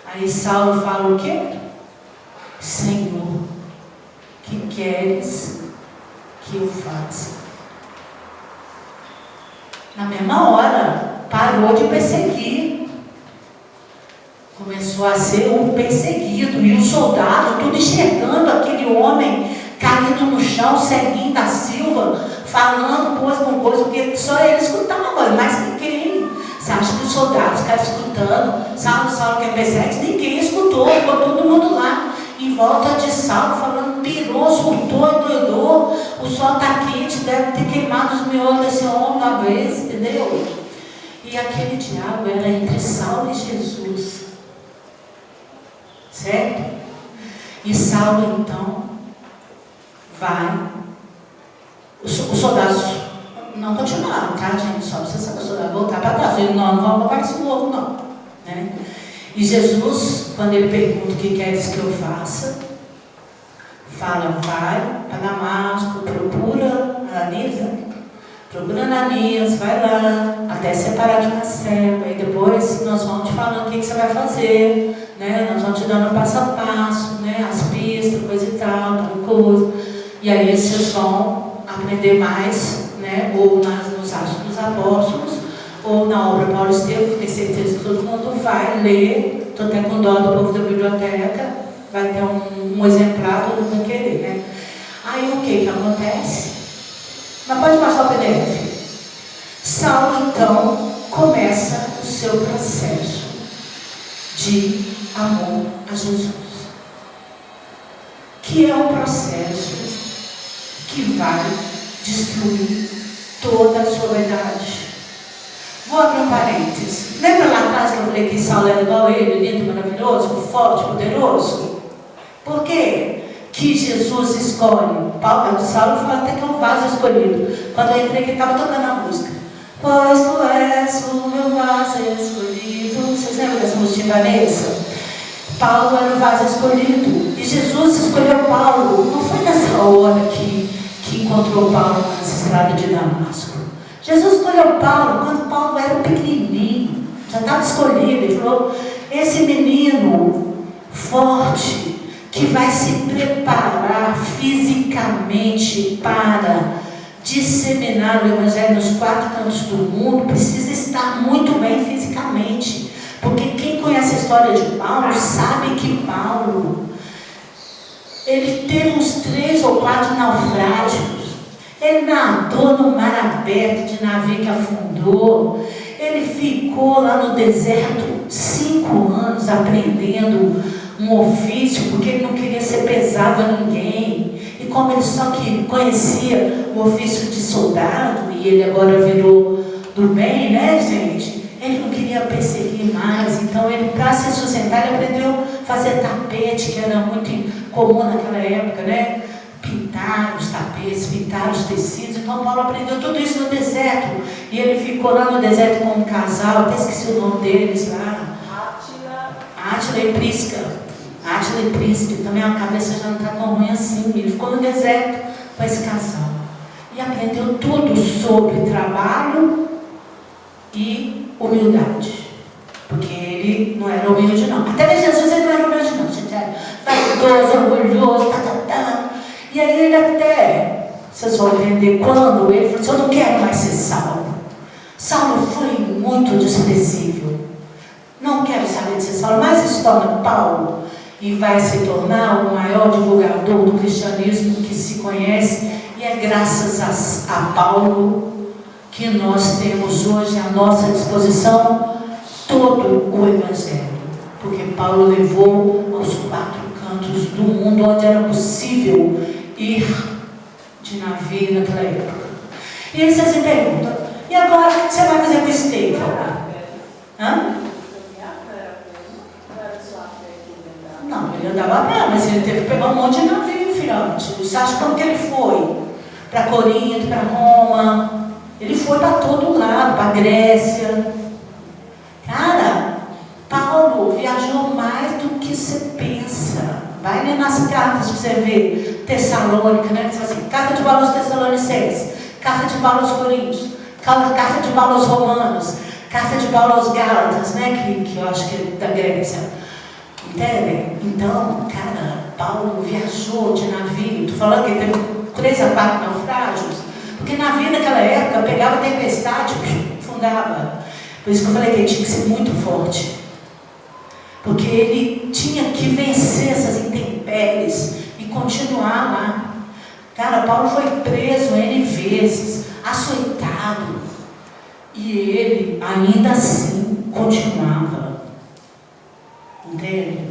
Aí Saulo fala o quê? Senhor, que queres que eu faça? Na mesma hora, parou de perseguir. Começou a ser um perseguido. E o soldado, tudo enxergando aquele homem caído no chão, ceguinho da Silva, falando coisa com coisa, porque só ele escutava, mas ninguém. Você acha que os soldados ficaram escutando? Saulo, quem persegue? Ninguém escutou, ficou todo mundo lá em volta de Saulo, falando: pirou, surtou, doidou, o sol está quente, deve ter queimado os miolos desse homem uma vez, entendeu? E aquele diálogo era entre Saulo e Jesus, certo? E Saulo então vai. Os soldados não continuaram, tá, gente? Só precisa saber, os soldados voltar para trás. Ele: não vamos levar esse novo, não, né? E Jesus, quando ele pergunta: o que queres que eu faça? Fala: vai para Damasco, procura Ananias, vai lá, até separar de uma cego. Aí depois nós vamos te falando o que você vai fazer, né? Nós vamos te dando passo a passo, né? As pistas, coisa e tal, coisa. E aí vocês vão aprender mais, né? Ou nos Atos dos Apóstolos, ou na obra Paulo Estevam, que tenho certeza que todo mundo vai ler. Estou até com dó do povo da biblioteca, vai ter um exemplar, todo mundo vai querer, né? Aí o que acontece? Mas pode passar o PDF. Saulo então começa o seu processo de amor a Jesus, que é um processo que vai destruir toda a sua verdade. Vou abrir um parênteses. Lembra lá atrás que eu falei que Saulo era igual a ele, lindo, maravilhoso, forte, poderoso? Por quê que Jesus escolhe? Saulo fala até que é um vaso escolhido. Quando eu entrei, que ele estava tocando a música: pois tu és o meu vaso escolhido. Vocês lembram dessa música de Vanessa? Paulo era o vaso escolhido. E Jesus escolheu Paulo. Não foi nessa hora que encontrou Paulo nessa estrada de Damasco. Jesus escolheu Paulo quando Paulo era pequenininho, já estava escolhido. Ele falou: esse menino forte, que vai se preparar fisicamente para disseminar o Evangelho nos 4 cantos do mundo, precisa estar muito bem fisicamente. Porque quem conhece a história de Paulo sabe que Paulo, ele teve uns 3 ou 4 naufrágios. Ele nadou no mar aberto de navio que afundou. Ele ficou lá no deserto 5 anos aprendendo um ofício, porque ele não queria ser pesado a ninguém. E como ele só que conhecia o ofício de soldado, e ele agora virou do bem, né, gente? Ele não queria perseguir mais. Então ele, para se sustentar, ele aprendeu a fazer tapete, que era muito comum naquela época, né? Pintar os tapetes, pintar os tecidos. Então Paulo aprendeu tudo isso no deserto. E ele ficou lá no deserto com um casal, até esqueci o nome deles lá. Átila e Prisca. Átila e Prisca. Também a cabeça já não está tão ruim assim. Ele ficou no deserto com esse casal. E aprendeu tudo sobre trabalho e humildade. Porque ele não era humilde, não. Até Jesus ele não era humilde, não. Gente, era vaidoso, orgulhoso, E aí ele até, vocês vão entender quando, ele falou assim: eu não quero mais ser Saulo. Saulo foi muito desprezível. Não quero saber de ser Saulo, mas se torna Paulo e vai se tornar o maior divulgador do cristianismo que se conhece. E é graças a Paulo que nós temos hoje à nossa disposição todo o Evangelho. Porque Paulo levou aos 4 cantos do mundo onde era possível ir de navio naquela época. E aí vocês me perguntam: e agora o que você vai fazer com Estevão? Hã? Não, ele andava a pé, mas ele teve que pegar um monte de navio, filhote. Você acha como que ele foi? Para Corinto, para Roma. Ele foi para todo lado, para Grécia. Cara, Paulo viajou mais do que você pensa. Vai ler nas cartas para você ver. Tessalônica, né? Assim, carta de Paulo aos Tessalonicenses, carta de Paulo aos Coríntios, carta de Paulo aos Romanos, carta de Paulo aos Gálatas, né? Que eu acho que é da Grécia. Entendem? Então, cara, Paulo viajou de navio. Estou falando que ele teve 3 a 4 naufrágios, porque navio naquela época pegava tempestade, fundava. Por isso que eu falei que ele tinha que ser muito forte, porque ele tinha que vencer essas intempéries e continuar lá. Cara, Paulo foi preso N vezes, açoitado, e ele ainda assim continuava. Entende?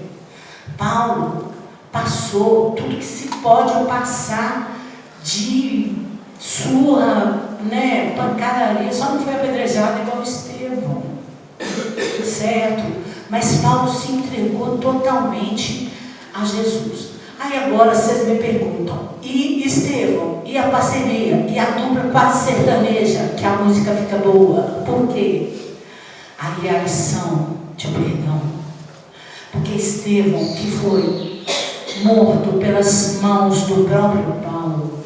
Paulo passou tudo que se pode passar de surra, né, pancadaria, só não foi apedrejado igual Estevão, certo? Mas Paulo se entregou totalmente a Jesus. Aí agora vocês me perguntam: e Estevão? E a parceria? E a dupla quase sertaneja? Que a música fica boa. Por quê? Aí a lição de perdão. Porque Estevão, que foi morto pelas mãos do próprio Paulo,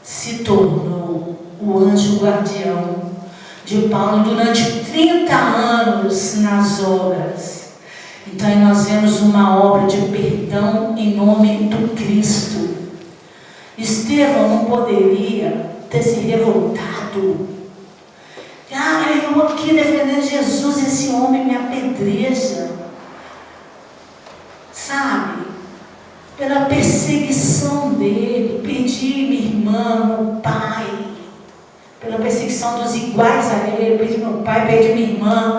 se tornou o anjo guardião de Paulo durante 30 anos nas obras. Então aí nós vemos uma obra de perdão em nome do Cristo. Estevão não poderia ter se revoltado. Eu aqui defendendo Jesus, esse homem me apedreja. Sabe? Pela perseguição dele, pedi minha irmã, meu pai, pela perseguição dos iguais a ele, pedi meu pai, pedi minha irmã,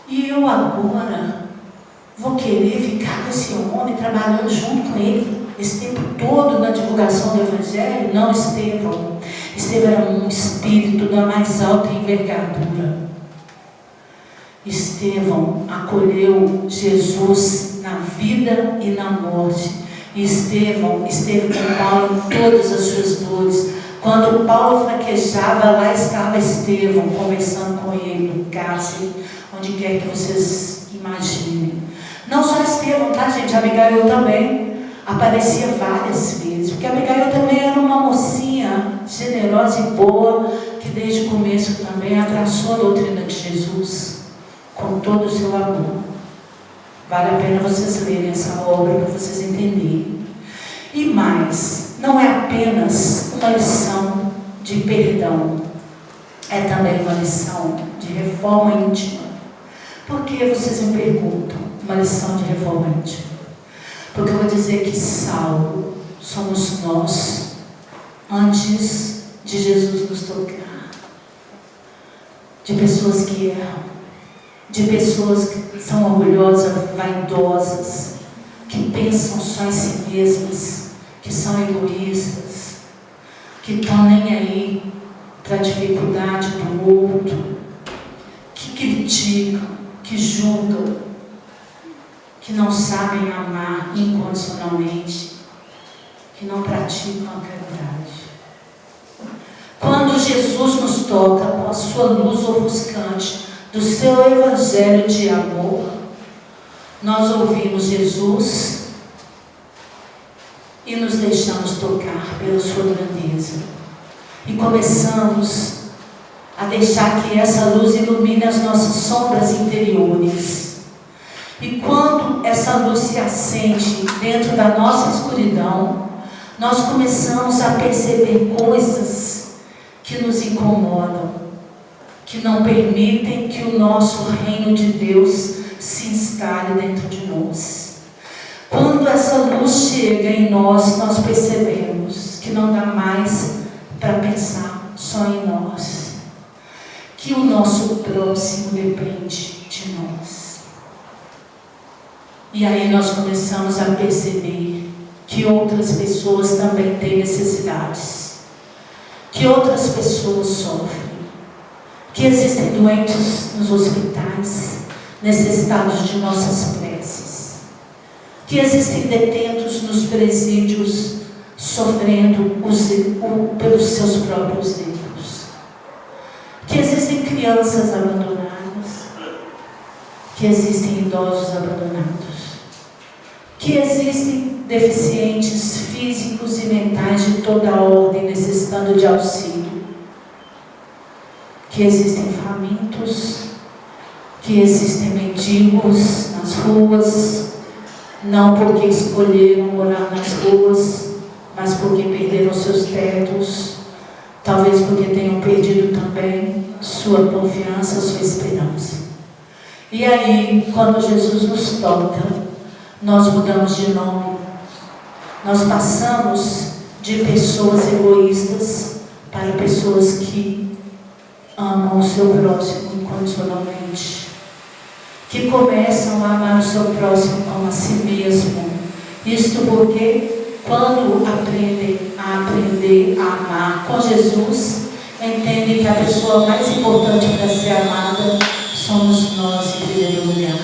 e eu agora vou querer ficar com esse homem, trabalhando junto com ele, esse tempo todo na divulgação do Evangelho? Não, Estevão era um espírito da mais alta envergadura. Estevão acolheu Jesus na vida e na morte. Estevão esteve com Paulo em todas as suas dores. Quando Paulo fraquejava, lá estava Estevão conversando com ele no cárcere, onde quer que vocês imaginem. Não só Estevão, tá, gente? Abigail também aparecia várias vezes, porque Abigail também era uma mocinha generosa e boa, que desde o começo também abraçou a doutrina de Jesus com todo o seu amor. Vale a pena vocês lerem essa obra para vocês entenderem. E mais, não é apenas uma lição de perdão, é também uma lição de reforma íntima. Por que vocês me perguntam uma lição de reforma íntima? Porque eu vou dizer que Saulo somos nós antes de Jesus nos tocar, de pessoas que erram, de pessoas que são orgulhosas, vaidosas, que pensam só em si mesmas, que são egoístas, que estão nem aí para a dificuldade do outro, que criticam, que julgam, que não sabem amar incondicionalmente, que não praticam a caridade. Quando Jesus nos toca com a sua luz ofuscante do seu evangelho de amor, nós ouvimos Jesus e nos deixamos tocar pela sua grandeza. E começamos a deixar que essa luz ilumine as nossas sombras interiores. E quando essa luz se acende dentro da nossa escuridão, nós começamos a perceber coisas que nos incomodam, que não permitem que o nosso reino de Deus se instale dentro de nós. Quando essa luz chega em nós, nós percebemos que não dá mais para pensar só em nós, que o nosso próximo depende de nós. E aí nós começamos a perceber que outras pessoas também têm necessidades, que outras pessoas sofrem, que existem doentes nos hospitais, necessitados de nossas preces, que existem detentos nos presídios, sofrendo pelos seus próprios erros, que existem crianças abandonadas, que existem idosos abandonados, que existem deficientes físicos e mentais de toda a ordem necessitando de auxílio, que existem famintos, que existem mendigos nas ruas, não porque escolheram morar nas ruas, mas porque perderam seus tetos, talvez porque tenham perdido também sua confiança, sua esperança. E aí, quando Jesus nos toca, nós mudamos de nome. Nós passamos de pessoas egoístas para pessoas que amam o seu próximo incondicionalmente, que começam a amar o seu próximo como a si mesmo. Isto porque quando aprendem a amar com Jesus, entendem que a pessoa mais importante para ser amada somos nós em primeiro lugar.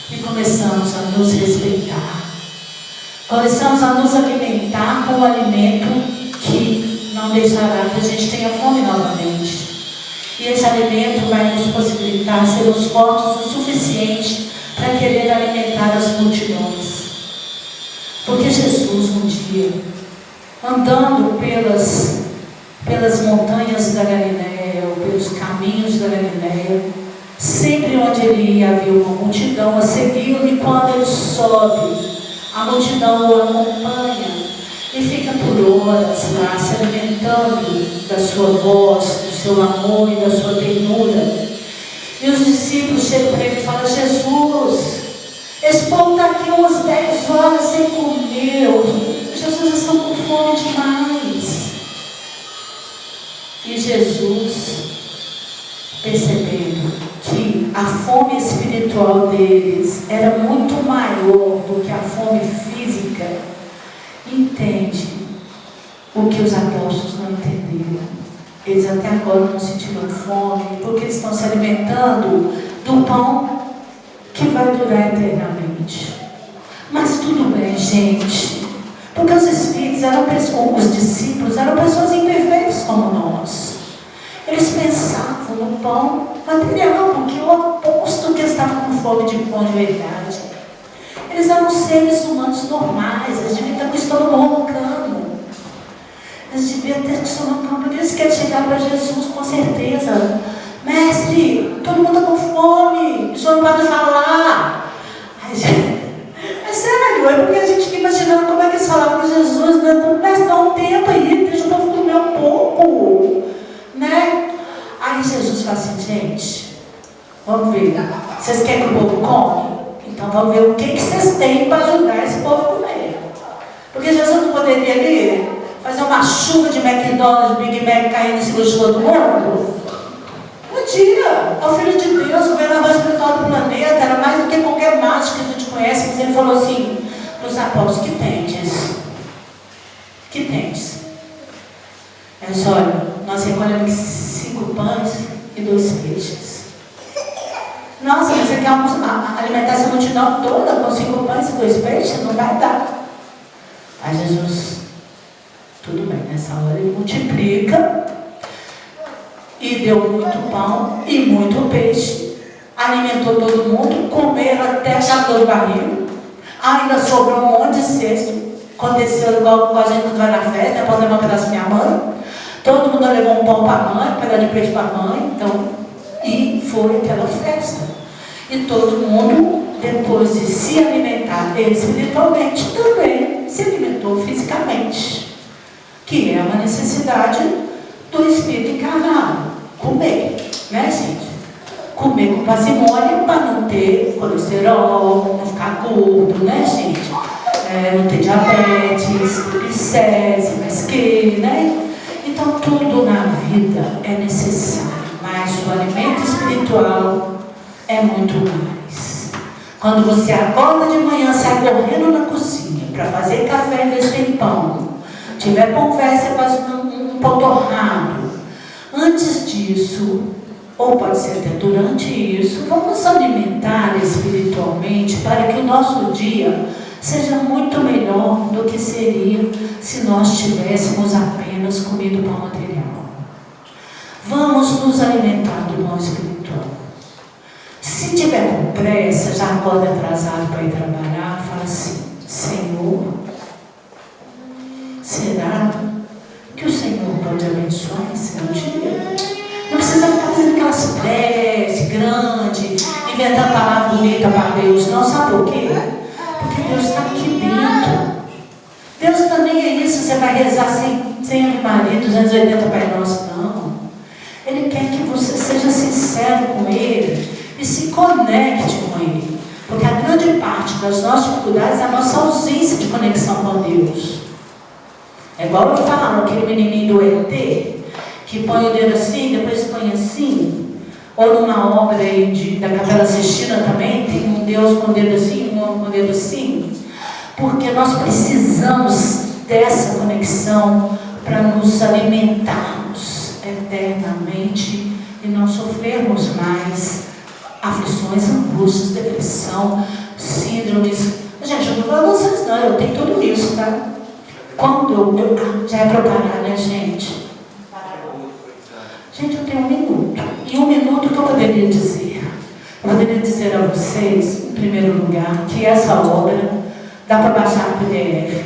E começamos a nos respeitar. Começamos a nos alimentar com um alimento que não deixará que a gente tenha fome novamente. E esse alimento vai nos possibilitar sermos fortes o suficiente para querer alimentar as multidões. Porque Jesus, um dia, andando pelas montanhas da Galileia, ou pelos caminhos da Galileia, sempre onde ele ia havia uma multidão a segui-lo, e quando ele sobe, a multidão o acompanha e fica por horas lá se alimentando da sua voz, do seu amor e da sua ternura. E os discípulos chegam para ele e falam: Jesus, esse povo está aqui umas 10 horas sem comer. Jesus, eles estão com fome demais. E Jesus, percebendo que a fome espiritual deles era muito maior do que a fome física, entende o que os apóstolos não entenderam. Eles até agora não sentiram fome, porque eles estão se alimentando do pão que vai durar eternamente. Mas tudo bem, gente, porque os espíritos os discípulos eram pessoas imperfeitas como nós. Eles pensavam no pão material, porque eu aposto que eles estavam com fome de pão de verdade. Eles eram seres humanos normais, eles deviam estar com o estômago roncando. Eles deviam ter com o estômago roncando, por isso que eles chegaram para Jesus com certeza: Mestre, todo mundo está com fome, o senhor não pode falar. Ai, gente, é sério, é porque a gente fica imaginando como é que eles falavam com Jesus, né? Mestre, dá um tempo aí, deixa o povo comer um pouco, né? Aí Jesus fala assim: gente, vamos ver, vocês querem que o povo come? Então vamos ver o que vocês têm para ajudar esse povo a comer. Porque Jesus não poderia ali fazer uma chuva de McDonald's, Big Mac caindo em cima de todo mundo? Podia. É o Filho de Deus, o governador espiritual do planeta, era mais do que qualquer mágico que a gente conhece. Mas ele falou assim para os apóstolos: que tendes? Que tendes? Ele disse: olha, nós recolhemos 5 pães e 2 peixes. Nossa, mas você quer alimentar essa multidão toda com 5 pães e 2 peixes? Não vai dar. Aí Jesus, tudo bem, nessa hora ele multiplica e deu muito pão e muito peixe, alimentou todo mundo, comeram até a dor do barril, ainda sobrou um monte de cesto. Aconteceu igual a gente quando vai na festa, depois levar um pedaço da minha mãe. Todo mundo levou um pão para a mãe, um pedaço de peixe para a mãe, então, e foi aquela festa. E todo mundo, depois de se alimentar espiritualmente, também se alimentou fisicamente, que é uma necessidade do espírito encarnado. Comer, né, gente? Comer com parcimônia para não ter colesterol, não ficar gordo, né, gente? Não ter diabetes, glicose, mas que, né? Então, tudo na vida é necessário, mas o alimento espiritual é muito mais. Quando você acorda de manhã, sai correndo na cozinha para fazer café em vez de ter pão. Tiver pão velho, você faz um pão torrado. Antes disso, ou pode ser até durante isso, vamos alimentar espiritualmente para que o nosso dia seja muito melhor do que seria se nós tivéssemos apenas comido pão material. Vamos nos alimentar do pão espiritual. Se tiver com pressa, já acorda atrasado para ir trabalhar, fala assim: Senhor, será que o Senhor pode abençoar esse meu dia? Não precisa ficar fazendo aquelas preces grandes, inventando palavra bonita para Deus, não. Sabe por quê? Porque Deus está aqui dentro. Deus também é isso. Você vai rezar sem Ave Maria, 280 Pai Nosso, não. Ele quer que você seja sincero com Ele e se conecte com Ele. Porque a grande parte das nossas dificuldades é a nossa ausência de conexão com Deus. É igual eu falava, aquele menininho do ET, que põe o dedo assim, depois põe assim. Ou numa obra aí da Capela Sistina também, tem um Deus com o dedo assim, um com o dedo assim. Porque nós precisamos dessa conexão para nos alimentarmos eternamente e não sofrermos mais aflições, angústias, depressão, síndromes. Gente, eu não vou falar vocês não, eu tenho tudo isso, tá? Quando já é para parar, né, gente? Gente, eu tenho 1 minuto. E 1 minuto que eu poderia dizer? Eu poderia dizer a vocês, em primeiro lugar, que essa obra dá para baixar no PDF,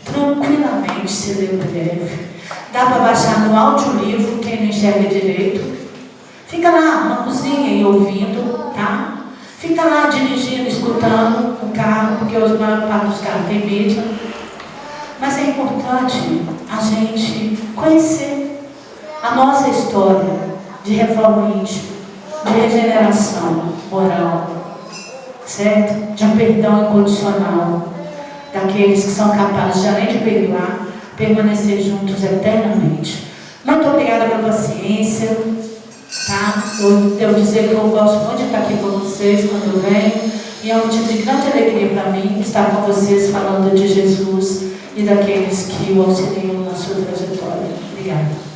tranquilamente se lê o PDF. Dá para baixar no audiolivro, quem não enxerga direito. Fica lá na cozinha e ouvindo, tá? Fica lá dirigindo, escutando o carro, porque os maior dos carros tem mídia. Mas é importante a gente conhecer a nossa história de reforma íntima, de regeneração moral, certo? De um perdão incondicional, daqueles que são capazes de, além de perdoar, permanecer juntos eternamente. Muito obrigada pela paciência, tá? Eu devo dizer que eu gosto muito de estar aqui com vocês quando eu venho, e é um motivo de grande alegria para mim estar com vocês falando de Jesus e daqueles que o auxiliam na sua trajetória. Obrigada.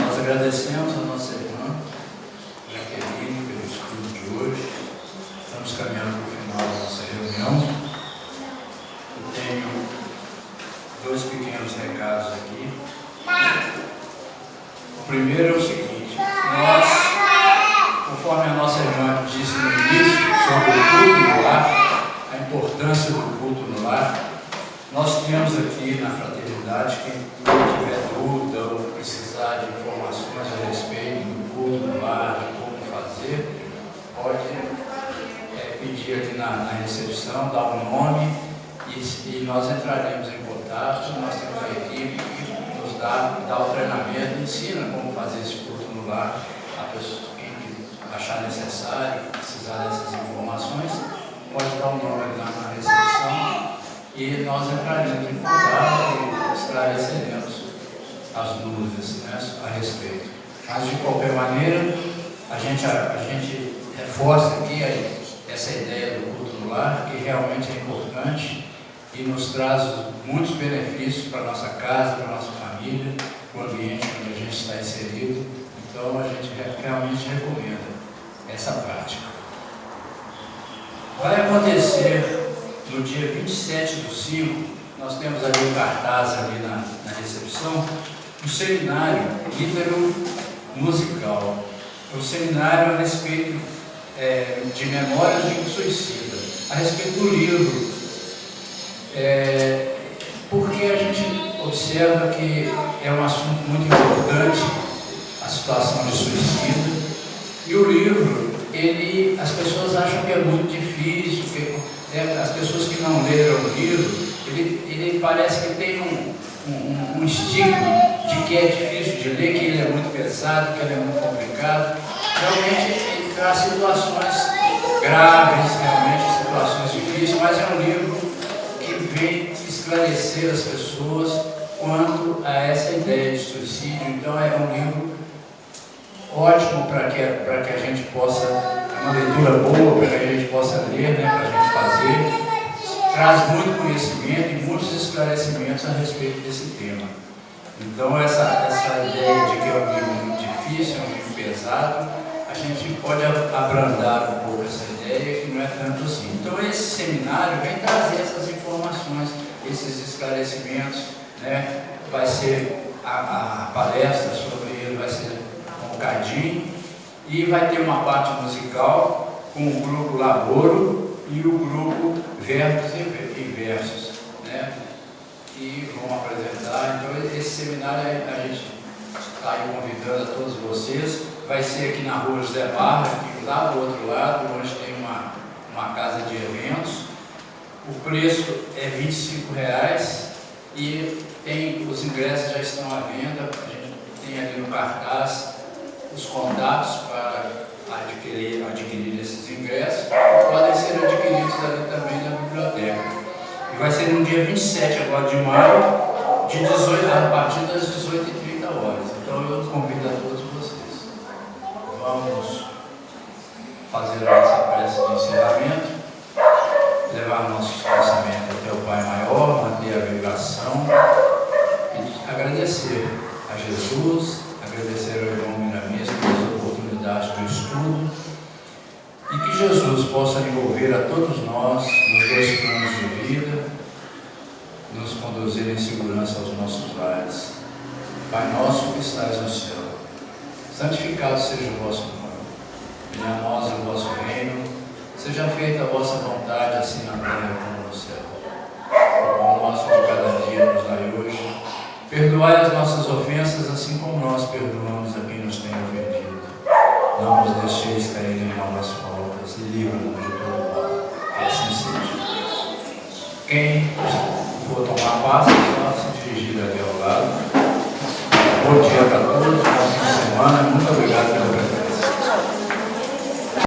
Nós agradecemos a nossa irmã Jaqueline pelo estudo de hoje. Estamos caminhando para o final da nossa reunião. Eu tenho 2 pequenos recados aqui. O primeiro é o seguinte: nós, conforme a nossa irmã disse no início, sobre o culto no lar, a importância do culto no lar, nós temos aqui na fraternidade, quem tiver dúvida ou precisar de informações a respeito do culto no lar, de como fazer, pode pedir aqui na recepção, dar um nome e nós entraremos em contato. Nós temos a equipe que nos dá o treinamento, ensina como fazer esse culto no lar. A pessoa que achar necessário, precisar dessas informações, pode dar um nome na recepção e nós entraremos em contato e esclareceremos as dúvidas, né, a respeito. Mas, de qualquer maneira, a gente reforça aqui essa ideia do culto no lar, que realmente é importante e nos traz muitos benefícios para a nossa casa, para a nossa família, para o ambiente onde a gente está inserido. Então, a gente realmente recomenda essa prática. Vai acontecer no dia 27/5, nós temos ali um cartaz ali na recepção, um seminário ítero-musical. Um seminário a respeito de memórias de um suicida, a respeito do livro porque a gente observa que é um assunto muito importante, a situação de suicídio, e o livro, as pessoas acham que é muito difícil, as pessoas que não leram o livro, ele parece que tem um estigma de que é difícil de ler, que ele é muito pesado, que ele é muito complicado. Realmente ele traz situações graves, realmente situações difíceis, mas é um livro que vem esclarecer as pessoas quanto a essa ideia de suicídio. Então é um livro ótimo para que a gente possa, uma leitura boa para que a gente possa ler, né, para a gente fazer. Traz muito conhecimento e muitos esclarecimentos a respeito desse tema. Então essa ideia de que é um livro muito difícil, é um livro pesado, a gente pode abrandar um pouco essa ideia, que não é tanto assim. Então esse seminário vem trazer essas informações, esses esclarecimentos, né? Vai ser a palestra sobre ele, vai ser com o Cadinho, e vai ter uma parte musical com o grupo Laboro e o grupo Verbos e Versos, né? Que vão apresentar. Então esse seminário a gente está aí convidando a todos vocês. Vai ser aqui na rua José Barra, aqui lá do outro lado, onde tem uma casa de eventos. O preço é R$25 e os ingressos já estão à venda. A gente tem ali no cartaz os contatos para adquirir esses ingressos. Podem ser adquiridos ali também na biblioteca. E vai ser no dia 27 agora de maio, a partir das 18h30. Então eu convido a todos vocês. Vamos fazer a nossa prece de encerramento, levar nossos pensamentos até o Pai Maior, manter a vibração e agradecer a Jesus, agradecer ao irmão Miramês pelas oportunidades do estudo, e que Jesus possa envolver a todos nós nos 2 planos de vida, nos conduzir em segurança aos nossos lares. Pai nosso que estais no céu, santificado seja o vosso nome. Venha a nós o vosso reino. Seja feita a vossa vontade, assim na terra como no céu. O pão nosso de cada dia nos dai hoje. Perdoai as nossas ofensas, assim como nós perdoamos a quem nos tem ofendido. Não nos deixeis cair em novas faltas e livra-nos de todo mal. Que assim seja. Quem for tomar passo, pode se dirigir ali ao lado. Bom dia para todos, bom fim de semana, muito obrigado.